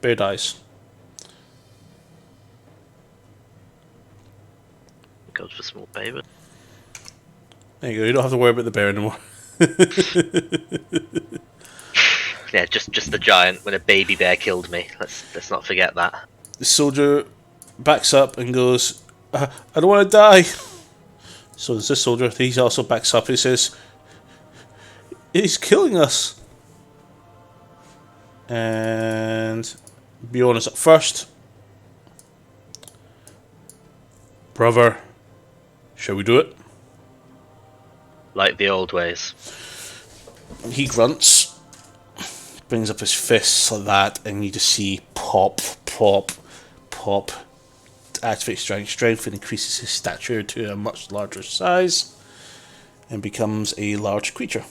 Bear dies. Goes for small baby. There you go, you don't have to worry about the bear anymore. Yeah, just the giant when a baby bear killed me. Let's not forget that. The soldier backs up and goes, I don't want to die. So there's this soldier, he also backs up, he says, he's killing us. And Bjorn is up first. Brother, shall we do it? Like the old ways. He grunts, brings up his fists like that, and you just see pop, pop, pop. Activates strength and increases his stature to a much larger size, and becomes a large creature.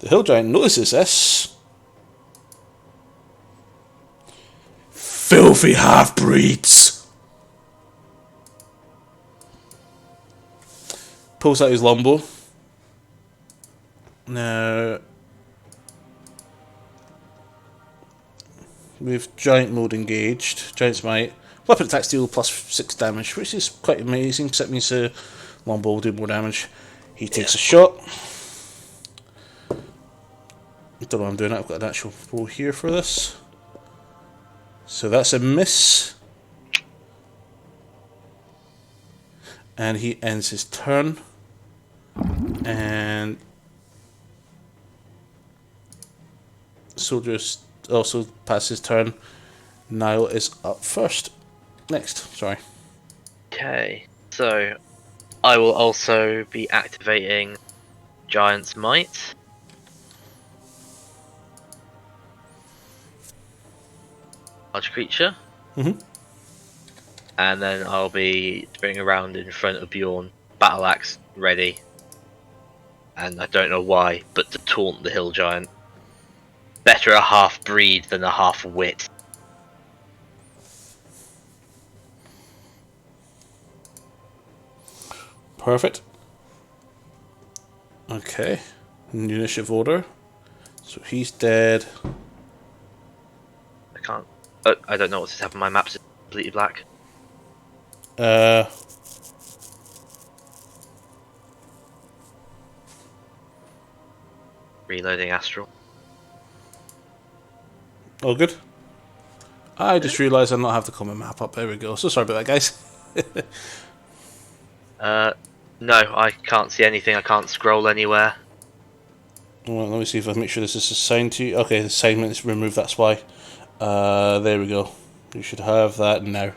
The hill giant notices this. Filthy half-breeds! Pulls out his longbow. Now, with giant mode engaged, giant's might, weapon attack deal plus 6 damage, which is quite amazing, because that means the longbow will do more damage. He takes a shot. I don't know what I'm doing, I've got an actual bow here for this. So that's a miss. And he ends his turn. And soldiers also pass his turn. Niall is up first. Next, sorry. Okay, so I will also be activating Giant's Might. Large creature. Mm-hmm. And then I'll be spinning around in front of Bjorn, battle axe ready. And I don't know why, but to taunt the hill giant. Better a half breed than a half wit. Perfect. Okay. in the initiative order. So he's dead. I can't. Oh, I don't know what's happened. My map's completely black. Reloading Astral. All good. I just realised I not have the common map up. There we go. So sorry about that, guys. No, I can't see anything. I can't scroll anywhere. Well, let me see if I make sure this is assigned to you. Okay, the assignment is removed. That's why. There we go. You should have that now.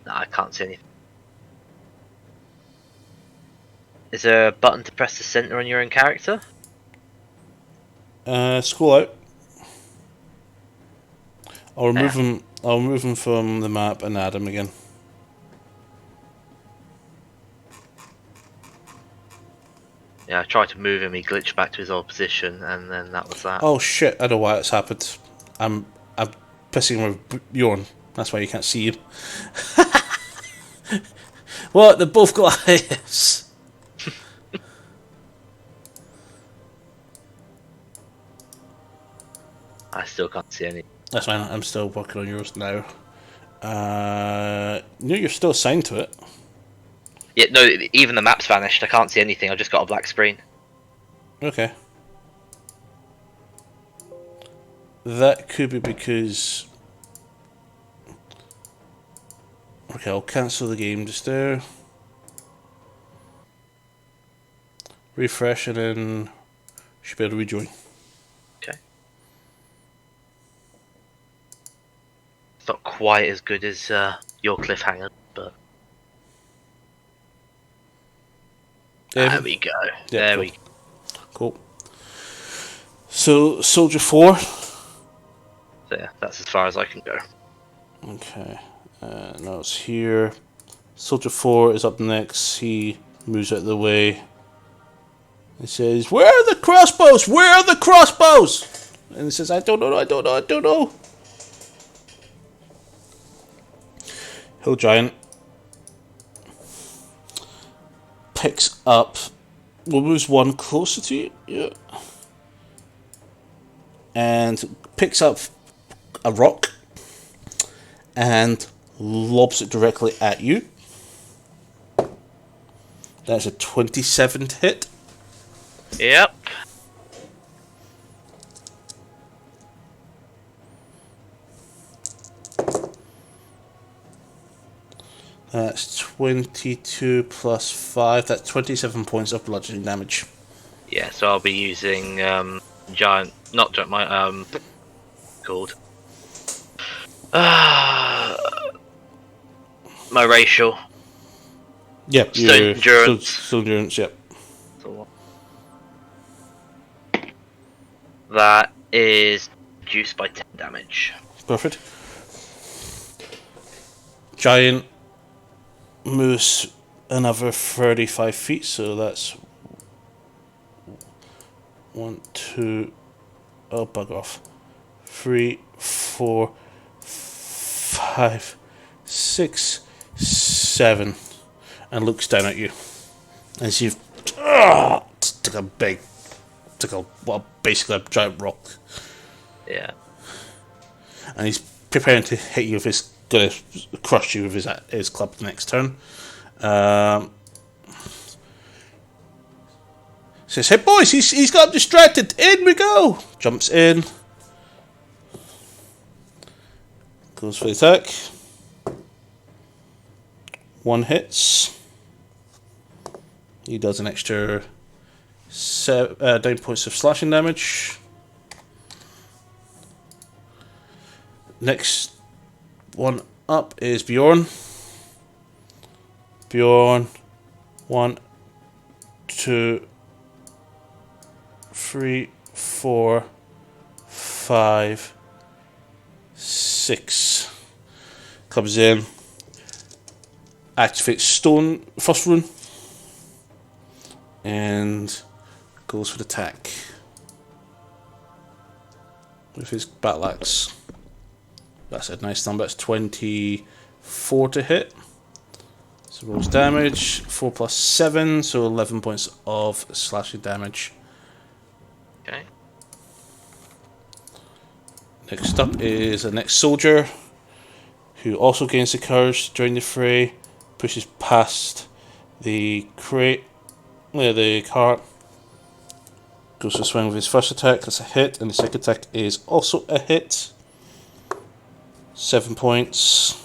No, I can't see anything. Is there a button to press to center on your own character? Scroll out. I'll remove Yeah. him. I'll remove him from the map and add him again. Yeah, I tried to move him. He glitched back to his old position, and then that was that. Oh shit! I know why it's happened. I'm pissing with Bjorn. That's why you can't see him. What? They both got eyes. I still can't see any. That's fine. I'm still working on yours now. No, you're still assigned to it. Yeah, no, even the map's vanished. I can't see anything. I've just got a black screen. Okay. That could be because... Okay, I'll cancel the game just there. Refresh and then should be able to rejoin. Okay. It's not quite as good as your cliffhanger, but there we go. Yeah, There cool. we go. Cool. So, Soldier 4. So yeah, that's as far as I can go. Okay. Now it's here. Soldier 4 is up next. He moves out of the way. He says, "Where are the crossbows? Where are the crossbows?" And he says, I don't know. Hill Giant picks up, moves one closer to you, yeah, and picks up a rock and lobs it directly at you. That's a 27 to hit. Yep. That's 22 plus 5. That's 27 points of bludgeoning damage. Yeah, so I'll be using giant, not giant, my called my racial. Yep, Stone endurance. Stone endurance, yep. That is reduced by 10 damage. Perfect. Giant moves another 35 feet, so that's 1, 2, oh bug off, 3, 4, 5, 6, 7, and looks down at you as you've basically a giant rock, Yeah. and he's preparing to hit you with his, gonna crush you with his club next turn. Says, "Hey boys, he's got him distracted. In we go." Jumps in. Goes for the attack. 1 hits. He does an extra 9 points of slashing damage. Next one up is Bjorn. Bjorn. 1, 2, 3, 4, 5, 6. Comes in. Activates Stone First Rune. And goes for the attack. With his battle axe. That's a nice number. It's 24 to hit. So rolls damage. 4 plus 7, so 11 points of slashing damage. Okay. Next up is the next soldier, who also gains the courage during the fray, pushes past the crate, the cart, goes to swing with his first attack, that's a hit, and the second attack is also a hit. 7 points.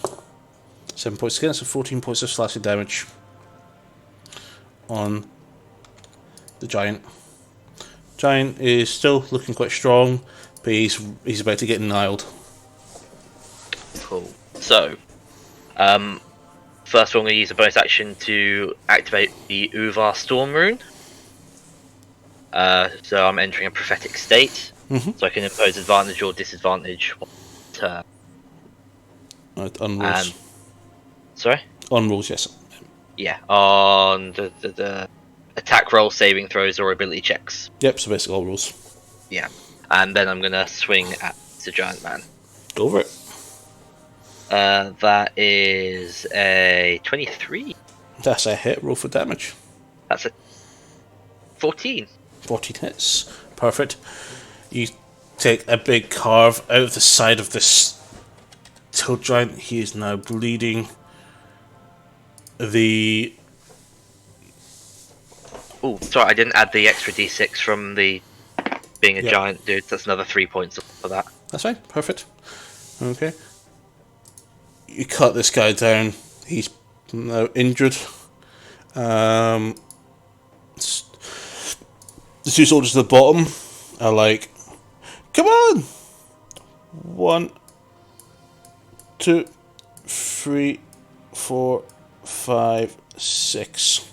7 points again, so 14 points of slashing damage on the giant. Giant is still looking quite strong, but he's about to get nailed. Cool. So, first one, I'm going to use a bonus action to activate the Uvar Storm rune. So I'm entering a prophetic state, so I can impose advantage or disadvantage on turn. Right, on rolls. Sorry? On rolls, yes. Yeah, on the attack roll, saving throws, or ability checks. Yep, so basically all rolls. Yeah. And then I'm going to swing at the giant man. Go over it. That is a 23. That's a hit. Roll for damage. That's a 14. 14 hits. Perfect. You take a big carve out of the side of this toad giant. He is now bleeding. Oh, sorry, I didn't add the extra d6 from the being a giant dude. That's another 3 points for that. That's fine. Perfect. Okay. You cut this guy down. He's now injured. The two soldiers at the bottom are like, come on! 1, 2, 3, 4, 5, 6.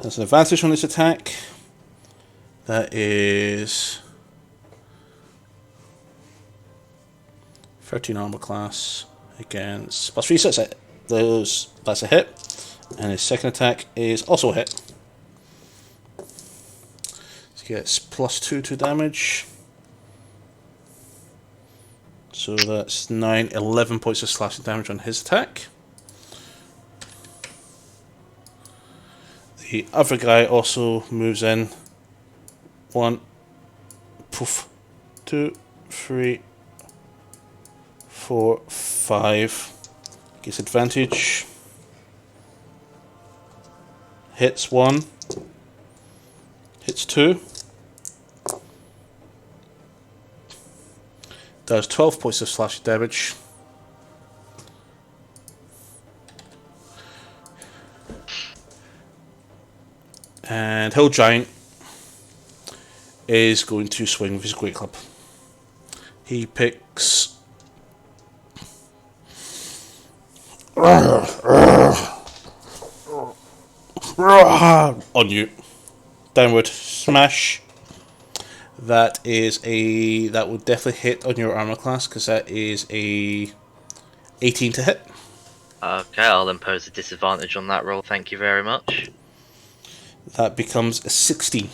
That's an advantage on this attack. That is 13 armor class against plus 3, so that's a hit. And his second attack is also a hit. So he gets plus 2 to damage. So that's 9, 11 points of slashing damage on his attack. The other guy also moves in. 1, poof, 2, 3, 4, 5. Gets advantage. Hits 1. Hits 2. Does 12 points of slashing damage. And Hill Giant is going to swing with his Great Club. He picks on you. Downward smash. That would definitely hit on your armor class, because that is a 18 to hit. Okay, I'll impose a disadvantage on that roll, thank you very much. That becomes a 16.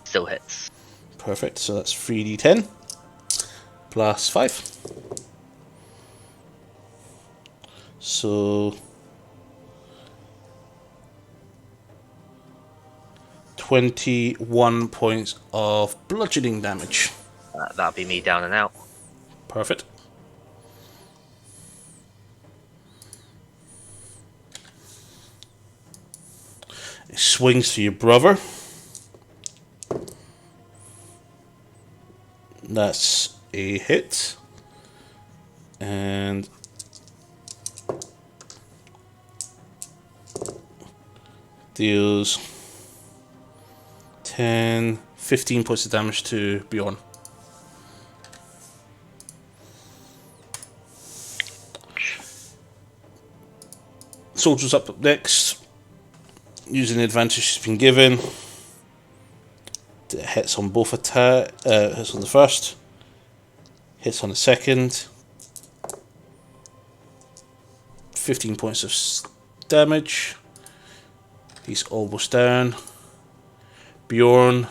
Still hits. Perfect, so that's 3d10 plus 5. So 21 points of bludgeoning damage. That'll be me down and out. Perfect. It swings to your brother. That's a hit. And deals 10, 15 points of damage to Bjorn. Soldier's up next. Using the advantage she's been given. It hits on both attack. Hits on the first. Hits on the second. 15 points of damage. He's almost down. Bjorn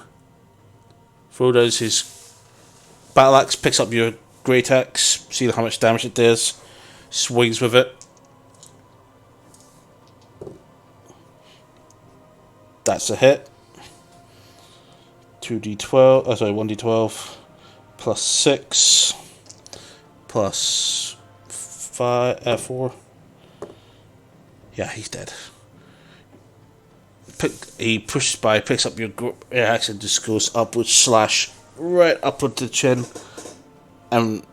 throws his battle axe, picks up your great axe, see how much damage it does, swings with it. That's a hit. 2d12. Sorry, 1d12 plus 6 plus 4. Yeah, he's dead. He pushes by, picks up your axe, and just goes upwards, slash right upward to the chin, and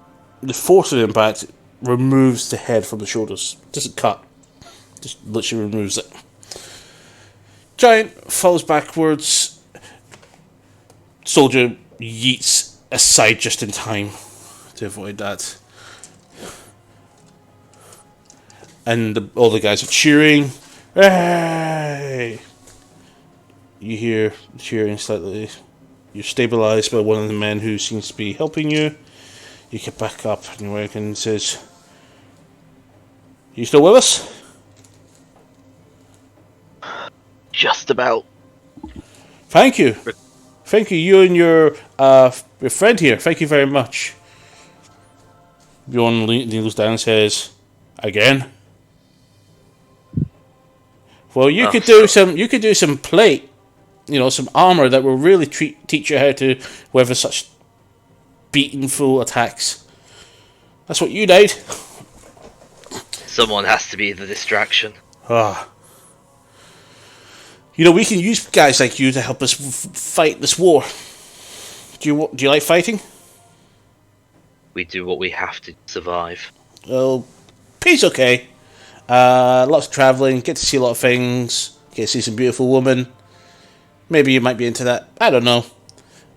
the force of the impact removes the head from the shoulders. Doesn't cut, just literally removes it. Giant falls backwards. Soldier yeets aside just in time to avoid that. And all the guys are cheering. Hey! You hear cheering slightly. You're stabilized by one of the men who seems to be helping you. You get back up and your wagon says, "You still with us?" Just about. Thank you. Thank you. You and your friend here. Thank you very much. Bjorn kneels down and says, "Again." Well, you could do some plate, some armor that will really teach you how to weather such beaten full attacks. That's what you need. Someone has to be the distraction. Ah. We can use guys like you to help us fight this war. Do you like fighting? We do what we have to survive. Well, peace okay. Lots of travelling, get to see a lot of things, get to see some beautiful women. Maybe you might be into that. I don't know.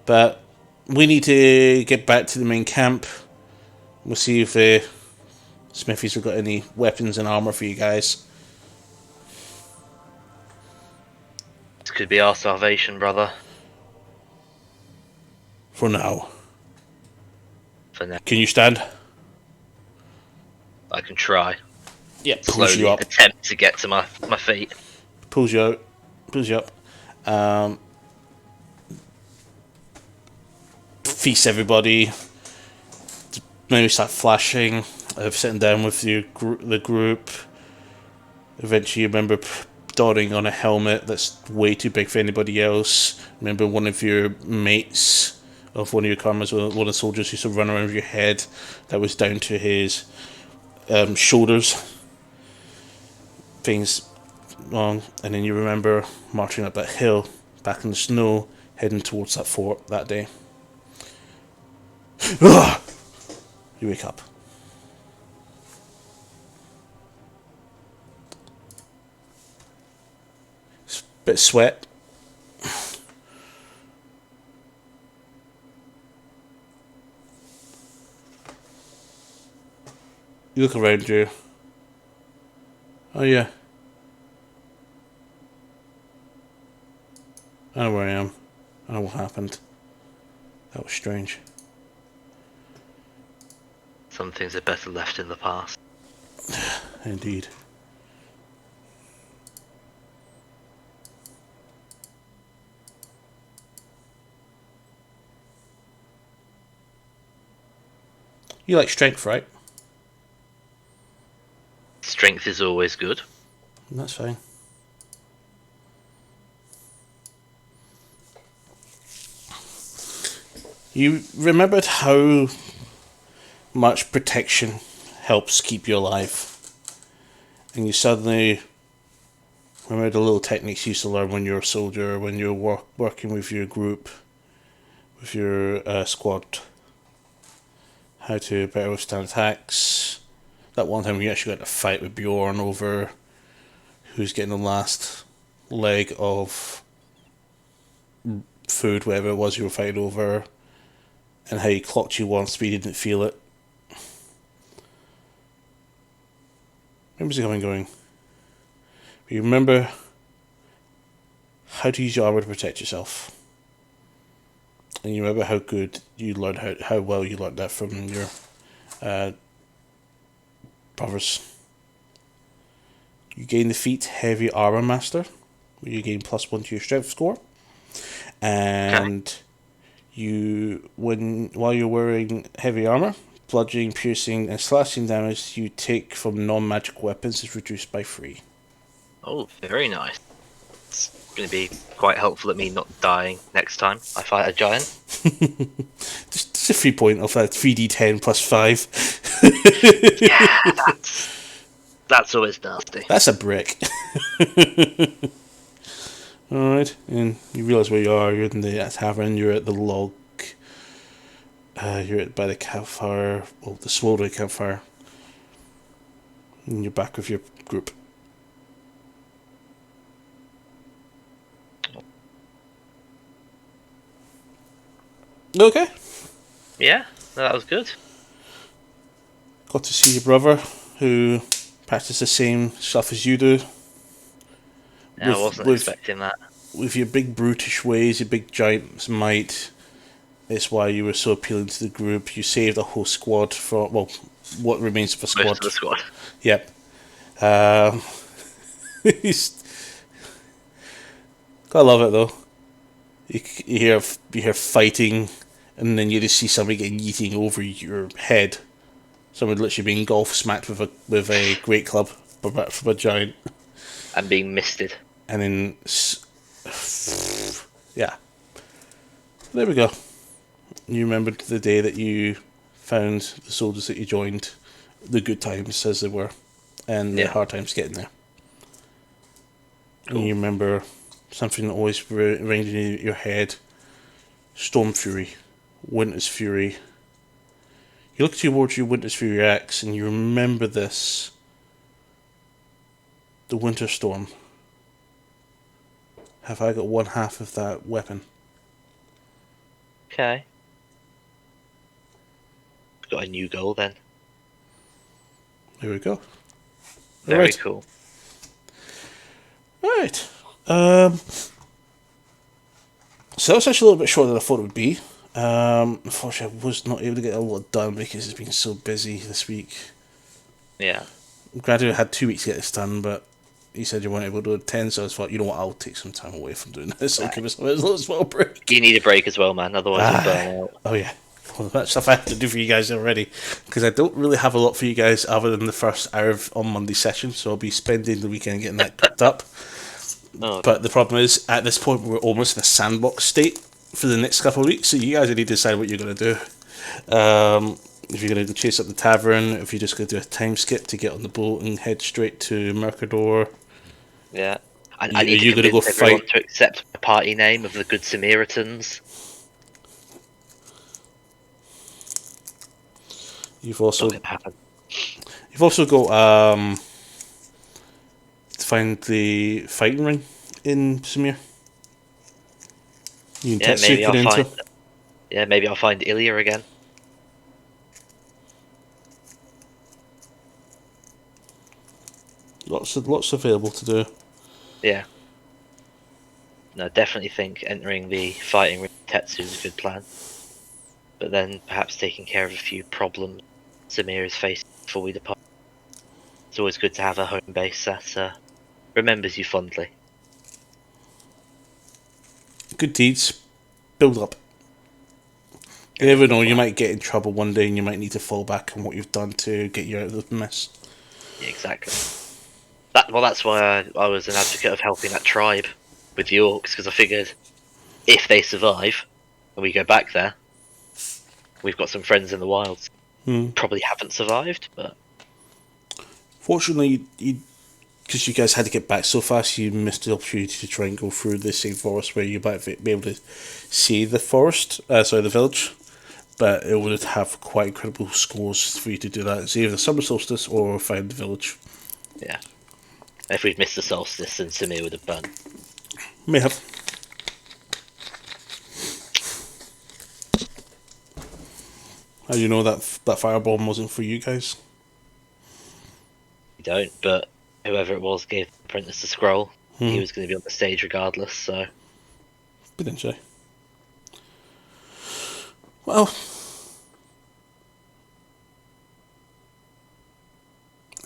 But we need to get back to the main camp. We'll see if Smithies have got any weapons and armour for you guys. This could be our salvation, brother. For now. For now. Can you stand? I can try. Yeah, pulls you up. Attempt to get to my feet. Pulls you out. Pulls you up. Feast everybody. Maybe start flashing. Sitting down with the group. Eventually you remember donning on a helmet that's way too big for anybody else. Remember one of your mates of one of your karmas, one of the soldiers used to run around with your head that was down to his shoulders. Things wrong. And then you remember marching up that hill back in the snow, heading towards that fort that day. You wake up. Bit of sweat. You look around you. Oh yeah. I know where I am. I know what happened. That was strange. Some things are better left in the past. Indeed. You like strength, right? Strength is always good. That's fine. You remembered how much protection helps keep you alive. And you suddenly remember the little techniques you used to learn when you were a soldier, when you were working with your group, with your squad. How to better withstand attacks. That one time we actually got to fight with Bjorn over who's getting the last leg of food, whatever it was you were fighting over, and how he clocked you once but you didn't feel it. Where was he going? You remember how to use your armor to protect yourself. And you remember how good you learned, how well you learned that from your brothers. You gain the feat Heavy Armor Master, where you gain +1 to your strength score. And while you're wearing heavy armor, bludgeoning, piercing, and slashing damage you take from non-magic weapons is reduced by 3. Oh, very nice. That's going to be quite helpful at me not dying next time I fight a giant. Just a 3 point of that 3d10 plus 5. Yeah, that's always nasty. That's a brick. Alright, and you realise where you are. You're in the tavern, you're at the log. You're by the campfire, well, the smouldering campfire. And you're back with your group. Okay. Yeah, that was good. Got to see your brother, who practices the same stuff as you do. Yeah, I wasn't expecting that. With your big brutish ways, your big giant's might, it's why you were so appealing to the group. You saved a whole squad from, well, what remains of a squad. Most of the squad. Yep. Gotta love it though. You hear fighting, and then you just see somebody getting yeeting over your head. Someone literally being golf smacked with a great club from a giant, and being misted. and then yeah, there we go. You remembered the day that you found the soldiers that you joined, the good times as they were, and the hard times getting there. Cool. And you remember something that always rang in your head: Storm Fury, Winter's Fury. You look towards your Winter's Fury axe and you remember this: the Winter Storm. Have I got one half of that weapon? Okay. Got a new goal then. There we go. Very cool. Right. So that was actually a little bit shorter than I thought it would be. Unfortunately, I was not able to get a lot done because it's been so busy this week. Yeah. Granted, I had 2 weeks to get this done, but you said you weren't able to attend, so I thought, you know what, I'll take some time away from doing this. I'll give myself a little small break. You need a break as well, man, otherwise you'll burn out. Oh, yeah. Well, that stuff I have to do for you guys already, because I don't really have a lot for you guys other than the first hour on Monday session, so I'll be spending the weekend getting that cooked up. Oh, but the problem is, at this point, we're almost in a sandbox state for the next couple of weeks, so you guys need to decide what you're going to do. If you're going to go chase up the tavern, if you're just going to do a time skip to get on the boat and head straight to Mercador. Yeah. I need to convince everyone to accept the party name of the Good Samaritans. You've also got to find the fighting ring in Samir. You can maybe I'll find Ilya again. Lots available to do. Yeah. No, definitely think entering the fighting ring Tetsu is a good plan. But then perhaps taking care of a few problems Samir is facing before we depart. It's always good to have a home base that remembers you fondly. Good deeds build up. You never know, you might get in trouble one day and you might need to fall back on what you've done to get you out of the mess. Yeah, exactly. That's why I was an advocate of helping that tribe with the orcs, because I figured if they survive and we go back there, we've got some friends in the wilds. Probably haven't survived, but fortunately, because you guys had to get back so fast, you missed the opportunity to try and go through the same forest where you might be able to see the the village. But it would have quite incredible scores for you to do that. It's either the summer solstice or find the village. Yeah. If we'd missed the solstice, then Samir would have burned. May have. How do you know that firebomb wasn't for you guys? We don't, but whoever it was gave the apprentice the scroll. He was going to be on the stage regardless, so... Potentially. Well...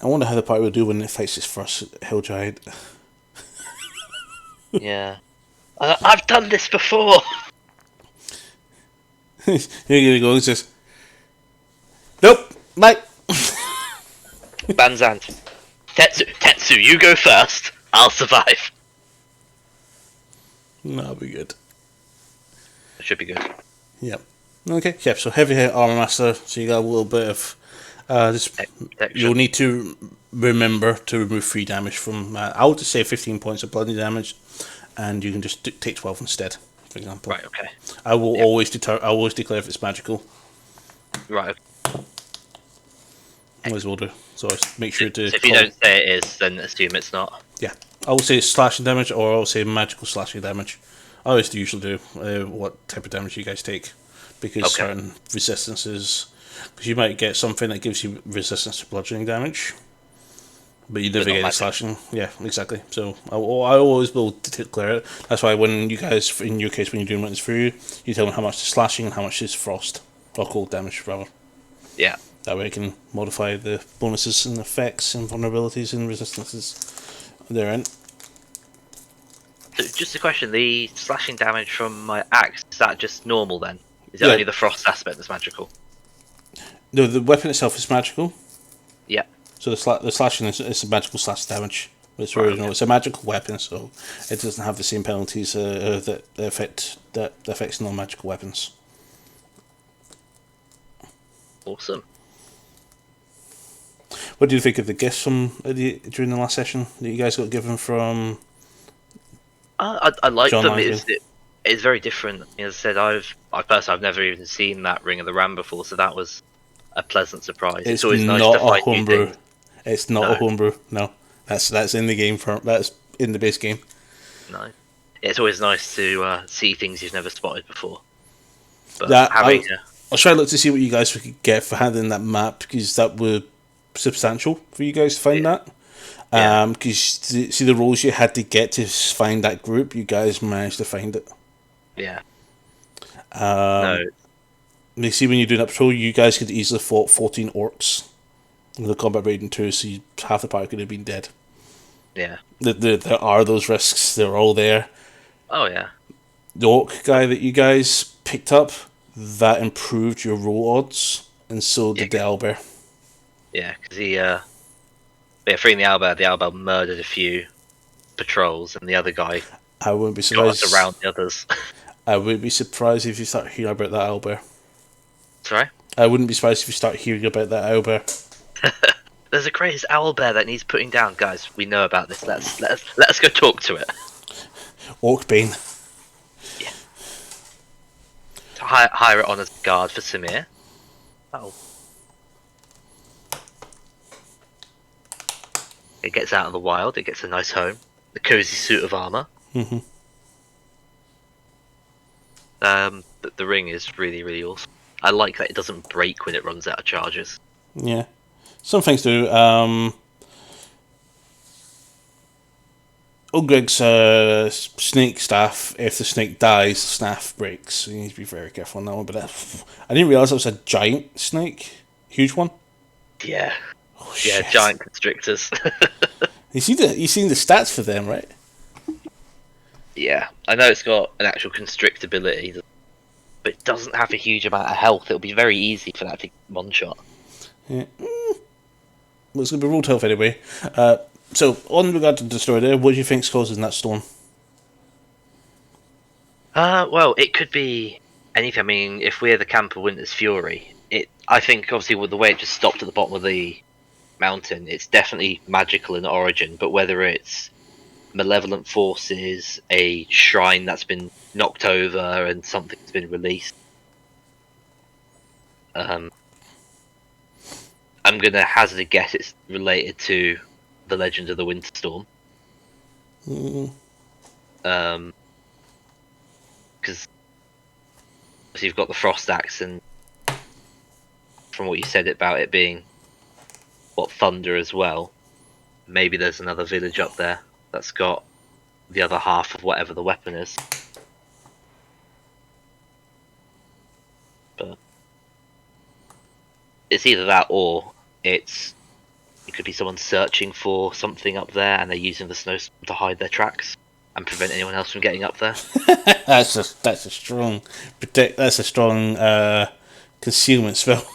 I wonder how the party will do when it fights its first hill giant. Yeah. I've done this before! You're gonna go and says, nope, mate. Banzant. Tetsu, you go first. I'll survive. That'll be good. It should be good. Yep. Okay. Yep. So heavy hit armor master. So you got a little bit of. You'll need to remember to remove 3 damage from. I would just say 15 points of bloody damage, and you can just take 12 instead. For example. Right. Okay. I will always declare if it's magical. Right. Always will do. So make sure to. So if you don't say it is, then assume it's not. Yeah, I will say slashing damage, or I will say magical slashing damage. I always usually do what type of damage you guys take, because certain resistances, because you might get something that gives you resistance to bludgeoning damage, but you never get any slashing. Yeah, exactly. So I always will declare it. That's why when you guys, in your case, when you're doing Witness Fury, you tell them how much is slashing and how much is frost or cold damage, rather. Yeah. That way I can modify the bonuses and effects and vulnerabilities and resistances therein. So just a question, the slashing damage from my axe, is that just normal then? Is it only the frost aspect that's magical? No, the weapon itself is magical. Yeah. So the slashing is a magical slash damage. It's it's a magical weapon, so it doesn't have the same penalties that affects non-magical weapons. Awesome. What do you think of the gifts from during the last session that you guys got given from? I like John them. It's very different. As I said, I've never even seen that Ring of the Ram before, so that was a pleasant surprise. It's always nice to find new things. It's not a homebrew. No, that's in the game that's in the base game. No, it's always nice to see things you've never spotted before. But I'll try to look to see what you guys could get for handling that map, because that would substantial for you guys to find that. Because see the roles you had to get to find that group, you guys managed to find it. Yeah. No. You see, when you're doing that patrol, you guys could easily fought 14 orcs with the combat rating 2, so half the party could have been dead. Yeah. There are those risks. They're all there. Oh yeah. The orc guy that you guys picked up, that improved your roll odds, and so did the owlbear. Yeah, because freeing the owlbear murdered a few patrols, and the other guy I wouldn't be surprised got us around the others. I wouldn't be surprised if you start hearing about that owlbear. Sorry? I wouldn't be surprised if you start hearing about that owlbear. There's a crazy owlbear that needs putting down, guys. We know about this. Let's go talk to it. Orcbane. Yeah. To hire it on as a guard for Samir. Oh. It gets out of the wild. It gets a nice home. The cozy suit of armor. Mm-hmm. The ring is really, really awesome. I like that it doesn't break when it runs out of charges. Yeah. Some things do. Ugreg's snake staff, if the snake dies, the staff breaks. So you need to be very careful on that one. But I didn't realise it was a giant snake. Huge one. Yeah. Oh, yeah, shit. giant constrictors. You seen the stats for them, right? Yeah, I know it's got an actual constrict ability, but it doesn't have a huge amount of health. It'll be very easy for that to one shot. Yeah. Well, it's going to be rolled health anyway. So, on regard to the destroyer there, what do you think's causing that storm? Well, it could be anything. I mean, if we're the camp of Winter's Fury, I think obviously with the way it just stopped at the bottom of the mountain, it's definitely magical in origin, but whether it's malevolent forces, a shrine that's been knocked over, and something's been released, I'm gonna hazard a guess it's related to the Legend of the Winter Storm. Because you've got the Frost Axe, and from what you said about it being thunder as well, maybe there's another village up there that's got the other half of whatever the weapon is. But it's either that or it could be someone searching for something up there and they're using the snowstorm to hide their tracks and prevent anyone else from getting up there. That's a strong concealment spell.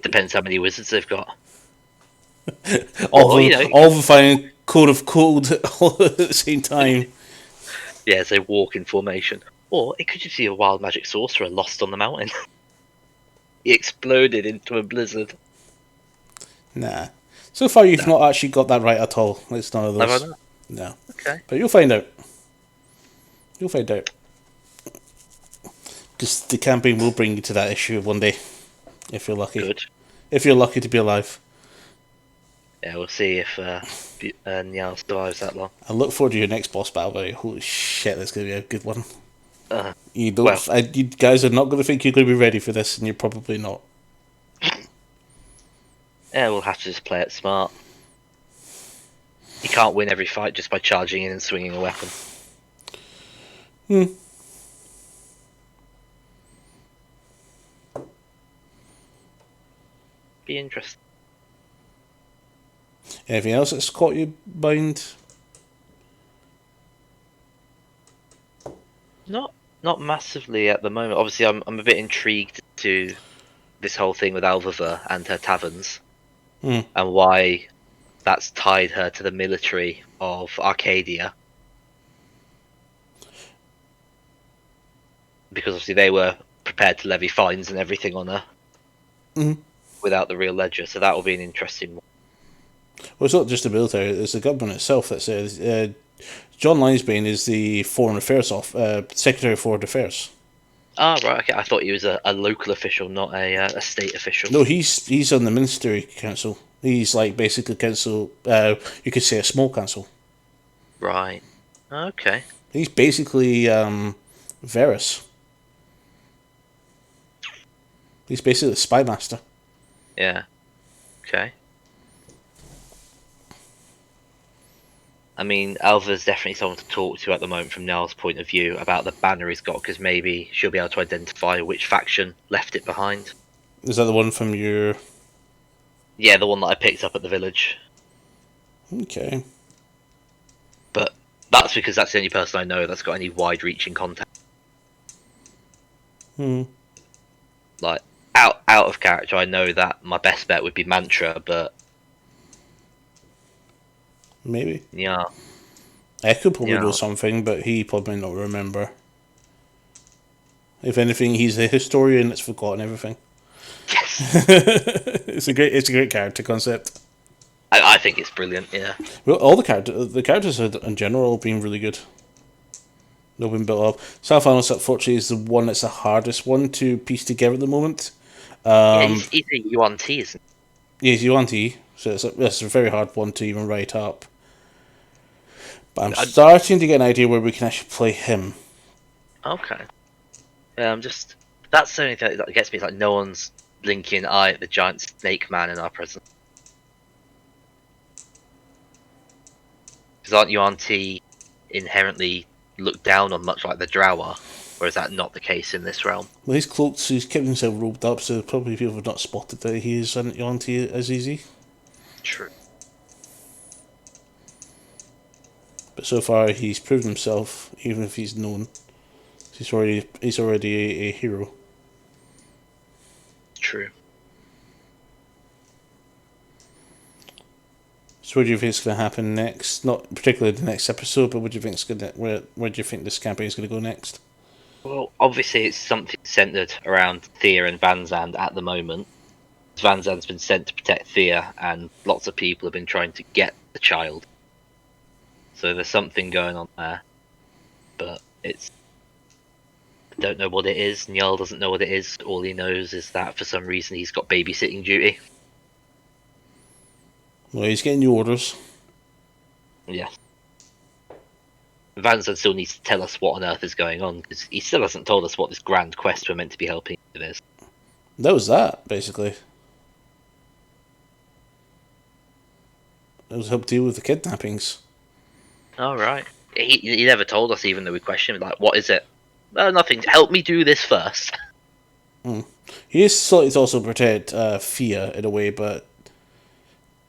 Depends how many wizards they've got. All of them firing Code of Cold all at the same time. Yeah, as they walk in formation. Or it could just be a wild magic sorcerer lost on the mountain. He exploded into a blizzard. Nah. So far, you've No. not actually got that right at all. It's none of Have I those. not? No. Okay. But you'll find out. You'll find out. Because the campaign will bring you to that issue one day, if you're lucky. Good. If you're lucky to be alive. Yeah, we'll see if Niall survives that long. I look forward to your next boss battle, buddy. Holy shit, that's going to be a good one. Uh, You don't. Well. You guys are not going to think you're going to be ready for this, and you're probably not. Yeah, we'll have to just play it smart. You can't win every fight just by charging in and swinging a weapon. Be interesting. Anything else that's caught you mind? Not massively at the moment. Obviously, I'm a bit intrigued to this whole thing with Alviva and her taverns, and why that's tied her to the military of Arcadia. Because obviously they were prepared to levy fines and everything on her without the real ledger, so that will be an interesting one. Well, it's not just the military; it's the government itself that says. John Linesbane is the Foreign Affairs Secretary of Foreign Affairs. Ah, right. Okay. I thought he was a local official, not a state official. No, he's on the Ministry Council. He's like basically council. You could say a small council. Right. Okay. He's basically Varys. He's basically the spy master. Yeah. Okay. I mean, Alva's definitely someone to talk to at the moment from Niall's point of view about the banner he's got, because maybe she'll be able to identify which faction left it behind. Is that the one from your? Yeah, the one that I picked up at the village. Okay. But that's because that's the only person I know that's got any wide-reaching contact. Like, out of character, I know that my best bet would be Mantra, but Maybe. yeah. Echo probably Yeah. knows something, but he probably not remember. If anything, he's a historian that's forgotten everything. Yes. It's a great character concept. I think it's brilliant, yeah. Well, all the characters in general have been really good. They've been built up. Sylvanas, unfortunately, is the one that's the hardest one to piece together at the moment. Yeah, he's a UNT, isn't Yeah, he's UNT, so it's a very hard one to even write up. But I'm starting to get an idea where we can actually play him. he? Okay. Yeah, that's the only thing that gets me, like, no one's linking the giant snake man in our presence. Because aren't UNT inherently looked down on, much like the Drower? Or is that not the case in this realm? Well, he's cloaked, so he's kept himself robed up, so probably people have not spotted that he is an UNT as easy. True. But so far, he's proven himself, even if he's known. He's already a hero. True. So, what do you think is going to happen next? Not particularly the next episode, but what do you think is going to, where do you think this campaign is going to go next? Well, obviously it's something centered around Thea and Vanzand at the moment. Vanzand's been sent to protect Thea, and lots of people have been trying to get the child. So there's something going on there, but I don't know what it is. Niall doesn't know what it is. All he knows is that for some reason he's got babysitting duty. Well, he's getting new orders. Yeah. Vanzand still needs to tell us what on earth is going on, because he still hasn't told us what this grand quest we're meant to be helping with is. That was that, basically. It was help deal with the kidnappings. All right. He never told us, even though we questioned him, like, what is it? Nothing. Help me do this first. He is slightly to also protect Fia in a way, but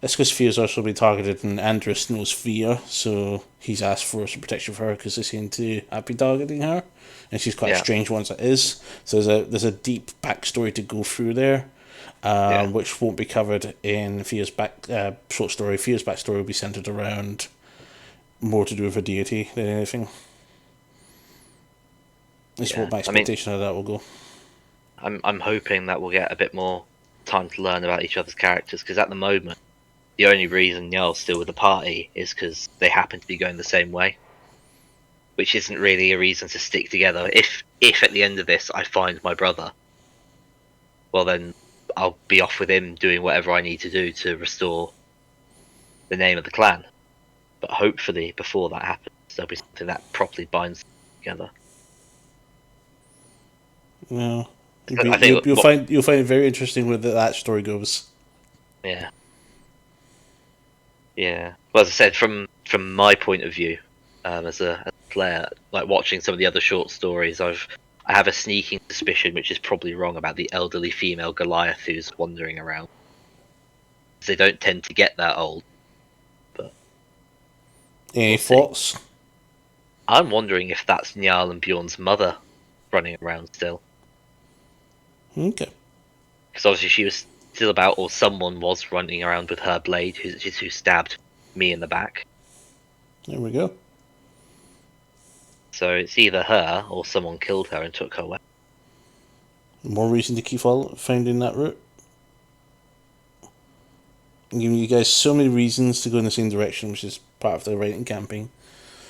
it's because Fia's also been targeted, and Andrus knows Fia, so he's asked for some protection for her because they seem to have been targeting her, and she's quite a strange one as it is. So there's a deep backstory to go through there, which won't be covered in Fia's short story. Fia's backstory will be centered around more to do with her deity than anything. Is Yeah. what my I mean, expectation of that will go. I'm hoping that we'll get a bit more time to learn about each other's characters, because at the moment, the only reason Niall's still with the party is because they happen to be going the same way, which isn't really a reason to stick together. If at the end of this I find my brother, well then I'll be off with him doing whatever I need to do to restore the name of the clan. But hopefully, before that happens, there'll be something that properly binds them together. Yeah, I think, you'll find it very interesting where that story goes. yeah, yeah. Well, as I said, from my point of view, as a player, like watching some of the other short stories, I have a sneaking suspicion, which is probably wrong, about the elderly female Goliath who's wandering around. They don't tend to get that old, but Any we'll see. thoughts? I'm wondering if that's Niall and Bjorn's mother running around still, Okay. because obviously she was still about, or someone was running around with her blade, who stabbed me in the back. There we go. So it's either her or someone killed her and took her weapon. More reason to keep finding that route. I'm giving you guys so many reasons to go in the same direction, which is part of the writing campaign.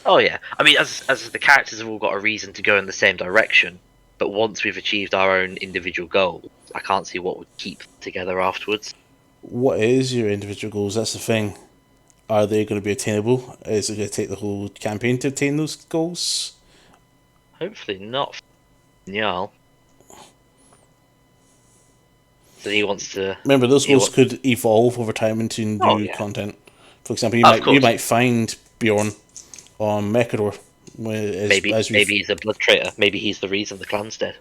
Oh yeah, I mean, as the characters have all got a reason to go in the same direction, but once we've achieved our own individual goals, I can't see what would keep them together afterwards. What is your individual goals? That's the thing. Are they going to be attainable? Is it going to take the whole campaign to attain those goals? Hopefully not for Niall. So he wants to. Remember, those He goals wa- could evolve over time into Oh new yeah, content. For example, of you course. might find Bjorn on Mechador, Maybe he's a blood traitor. Maybe he's the reason the clan's dead.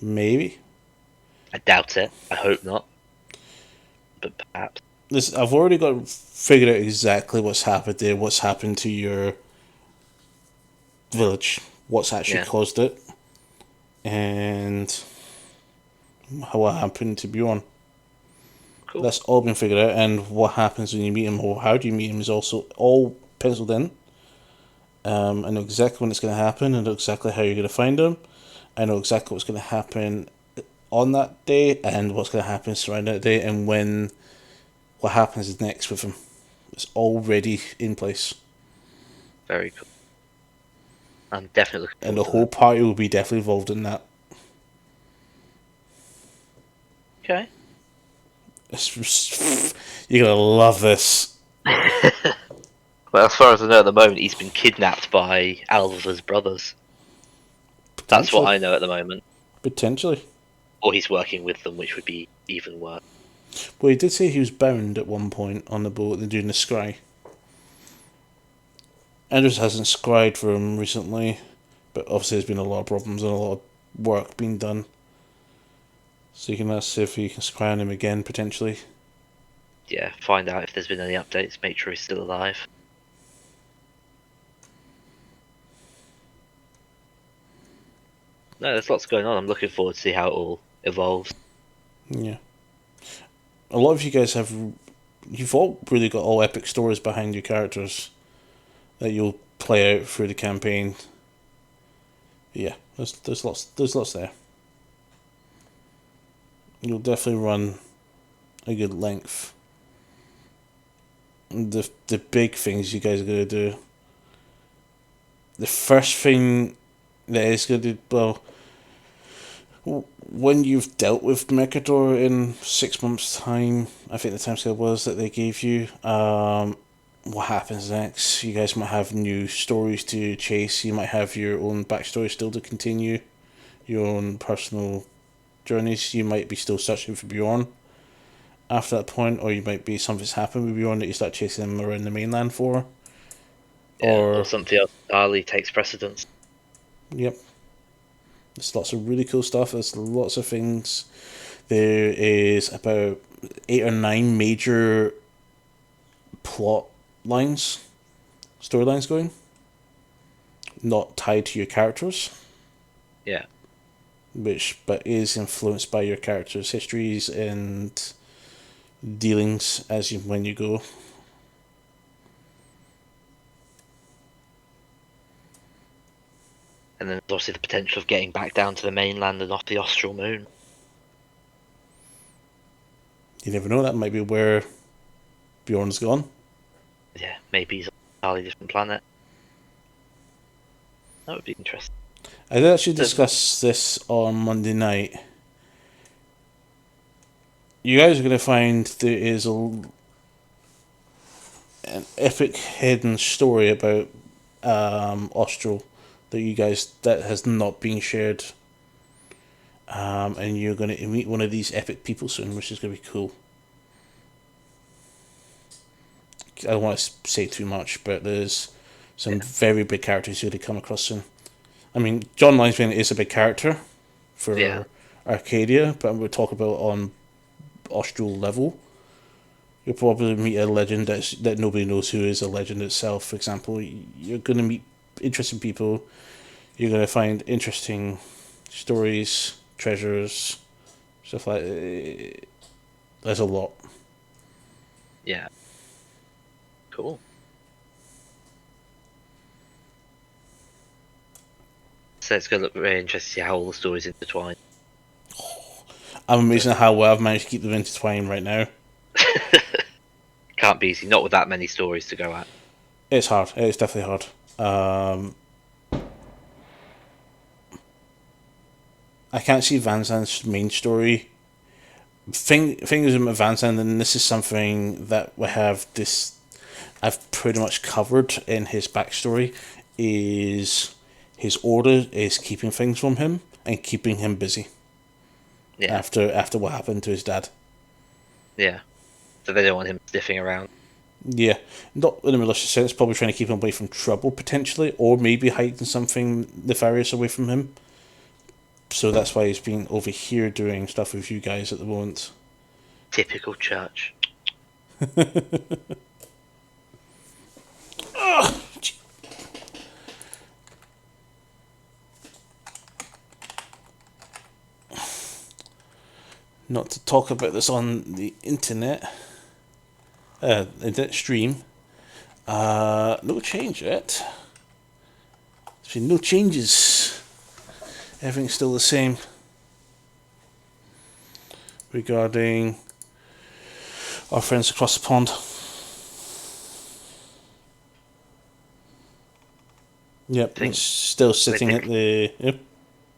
maybe. I doubt it. I hope not. But perhaps. I've already got figured out exactly what's happened there. What's happened to your village? What's actually Yeah. caused it? And what happened to Bjorn? Cool. That's all been figured out, and what happens when you meet him or how do you meet him is also all penciled in. I know exactly when it's going to happen. I know exactly how you're going to find him. I know exactly what's going to happen on that day and what's going to happen surrounding that day, and what happens next with him. It's already in place, Very cool. I'm definitely looking and forward the to whole that. party will be definitely involved in that. Okay. You're gonna love this. Well, as far as I know at the moment, he's been kidnapped by Alva's brothers. That's what Potentially, I know at the moment. potentially. Or he's working with them, which would be even worse. Well, he did say he was bound at one point on the boat. They're doing the scry. Andrews hasn't scried for him recently, but obviously there's been a lot of problems and a lot of work being done. So you can ask if you can scry on him again, potentially. Yeah, find out if there's been any updates, make sure he's still alive. No, there's lots going on. I'm looking forward to see how it all evolves. Yeah. A lot of you guys you've all really got all epic stories behind your characters that you'll play out through the campaign. Yeah, there's lots there. You'll definitely run a good length. The big things you guys are gonna do. The first thing that is gonna do well. When you've dealt with Mechador in 6 months' time, I think the timescale was that they gave you. What happens next? You guys might have new stories to chase. You might have your own backstory still to continue, your own personal journeys. You might be still searching for Bjorn after that point, or you might be something's happened with Bjorn that you start chasing him around the mainland for. Yeah, Or or something else entirely takes precedence. yep, there's lots of really cool stuff. There's lots of things. There is about 8 or 9 major plot lines, storylines going, not tied to your characters, Yeah. but is influenced by your characters' histories and dealings when you go. And And then there's obviously the potential of getting back down to the mainland and off the Austral moon. You never know, that might be where Bjorn's gone. Yeah, maybe he's on an entirely different planet. That would be interesting. I did actually discuss this on Monday night. You guys are going to find there is an epic hidden story about Austral that has not been shared. And you're going to meet one of these epic people soon, which is going to be cool. I don't want to say too much, but there's some very big characters you're going to come across soon. I mean, John Linesman is a big character for Arcadia, but we'll talk about on Austral level. You'll probably meet a legend that nobody knows who is a legend itself. For example, you're going to meet interesting people. You're going to find interesting stories, treasures, stuff like that. There's a lot. Yeah. Cool. So it's going to look very interesting to see how all the stories intertwine. I'm amazed at how well I've managed to keep them intertwined right now. Can't be easy, not with that many stories to go at. It's hard. It's definitely hard. I can't see Van Zandt's main story. Thing is with Van Zandt, and this is something that we have this. I've pretty much covered in his backstory. Is his order is keeping things from him and keeping him busy. Yeah. After what happened to his dad. Yeah. So they don't want him sniffing around. Yeah, not in a malicious sense. Probably trying to keep him away from trouble potentially, or maybe hiding something nefarious away from him. So that's why he's been over here doing stuff with you guys at the moment. Typical church. Not to talk about this on the internet. Internet stream. No change yet. There's been no changes. Everything's still the same. Regarding our friends across the pond. Yep, it's still sitting at the... Yep.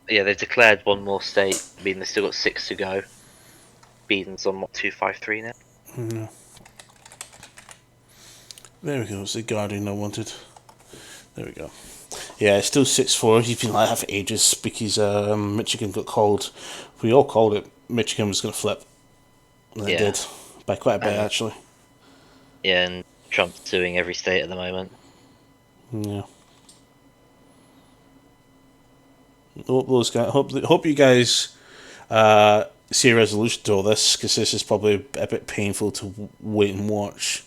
Yeah, they've declared one more state. I mean, they've still got 6 to go. Beden's on, what, 253 now? No. There we go, it's the Guardian I wanted. There we go. Yeah, it's still 6-4. He's been like that for ages because Michigan got called. We all called it. Michigan was going to flip. And they did. By quite a bit, actually. Yeah, and Trump's suing every state at the moment. Yeah. Hope you guys see a resolution to all this, because this is probably a bit painful to wait and watch.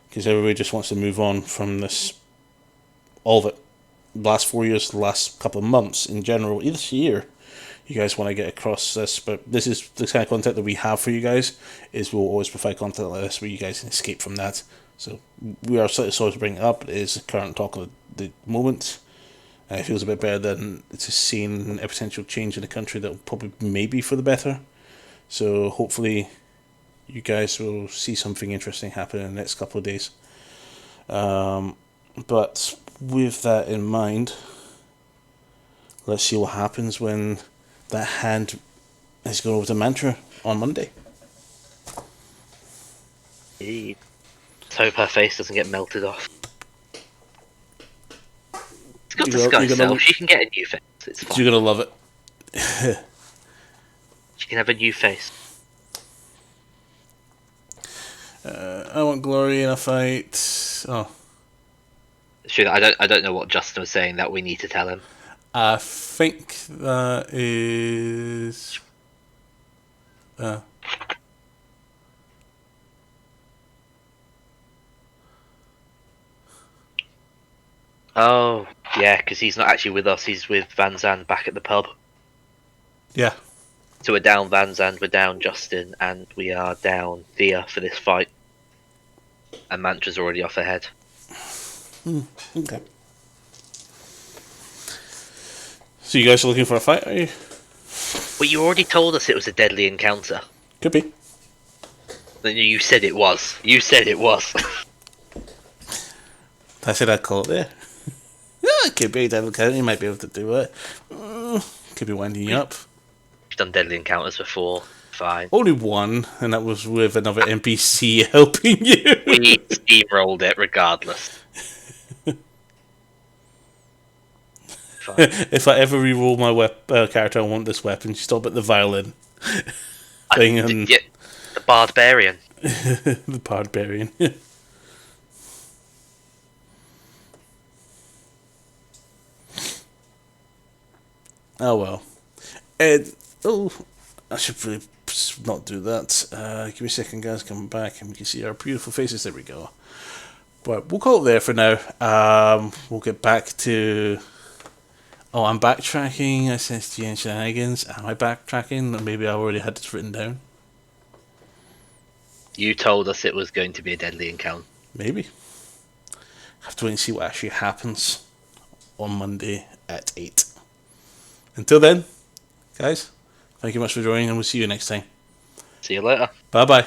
Because everybody just wants to move on from this, all of it. The last 4 years, the last couple of months in general, this year, you guys want to get across this. But this is the kind of content that we have for you guys. Is we'll always provide content like this where you guys can escape from that. So we are slightly sorry to bring it up. It is the current talk of the moment. It feels a bit better than to seeing a potential change in the country that will probably maybe for the better. So hopefully you guys will see something interesting happen in the next couple of days. But with that in mind, let's see what happens when that hand is going over to Mantra on Monday. Let's hope her face doesn't get melted off. It's got disguise self. She can get a new face. It's fine. You're going to love it. She can have a new face. I want Glory in a fight. Oh. Sure, I don't know what Justin was saying that we need to tell him. I think that is... Oh, yeah, because he's not actually with us. He's with Van Zandt back at the pub. Yeah. So we're down Van Zandt, we're down Justin, and we are down Thea for this fight. And Mantra's already off ahead. Okay. So you guys are looking for a fight, are you? Well, you already told us it was a deadly encounter. Could be. Then you said it was. You said it was. I said I'd call it there. Yeah, it could be a devil count. You might be able to do it. Could be winding you up. We've done deadly encounters before. Fine. Only one, and that was with another NPC helping you. We steamrolled it regardless. Fine. If I ever re-roll my character, I want this weapon. Stop at the violin thing and The barbarian. the barbarian. Oh well. I should really not do that. Give me a second, guys. Come back and we can see our beautiful faces. There we go. But we'll call it there for now. We'll get back to. Oh, I'm backtracking. SSG and shenanigans. Am I backtracking? Or maybe I already had this written down. You told us it was going to be a deadly encounter. Maybe. Have to wait and see what actually happens on Monday at 8. Until then, guys, thank you much for joining, and we'll see you next time. See you later. Bye bye.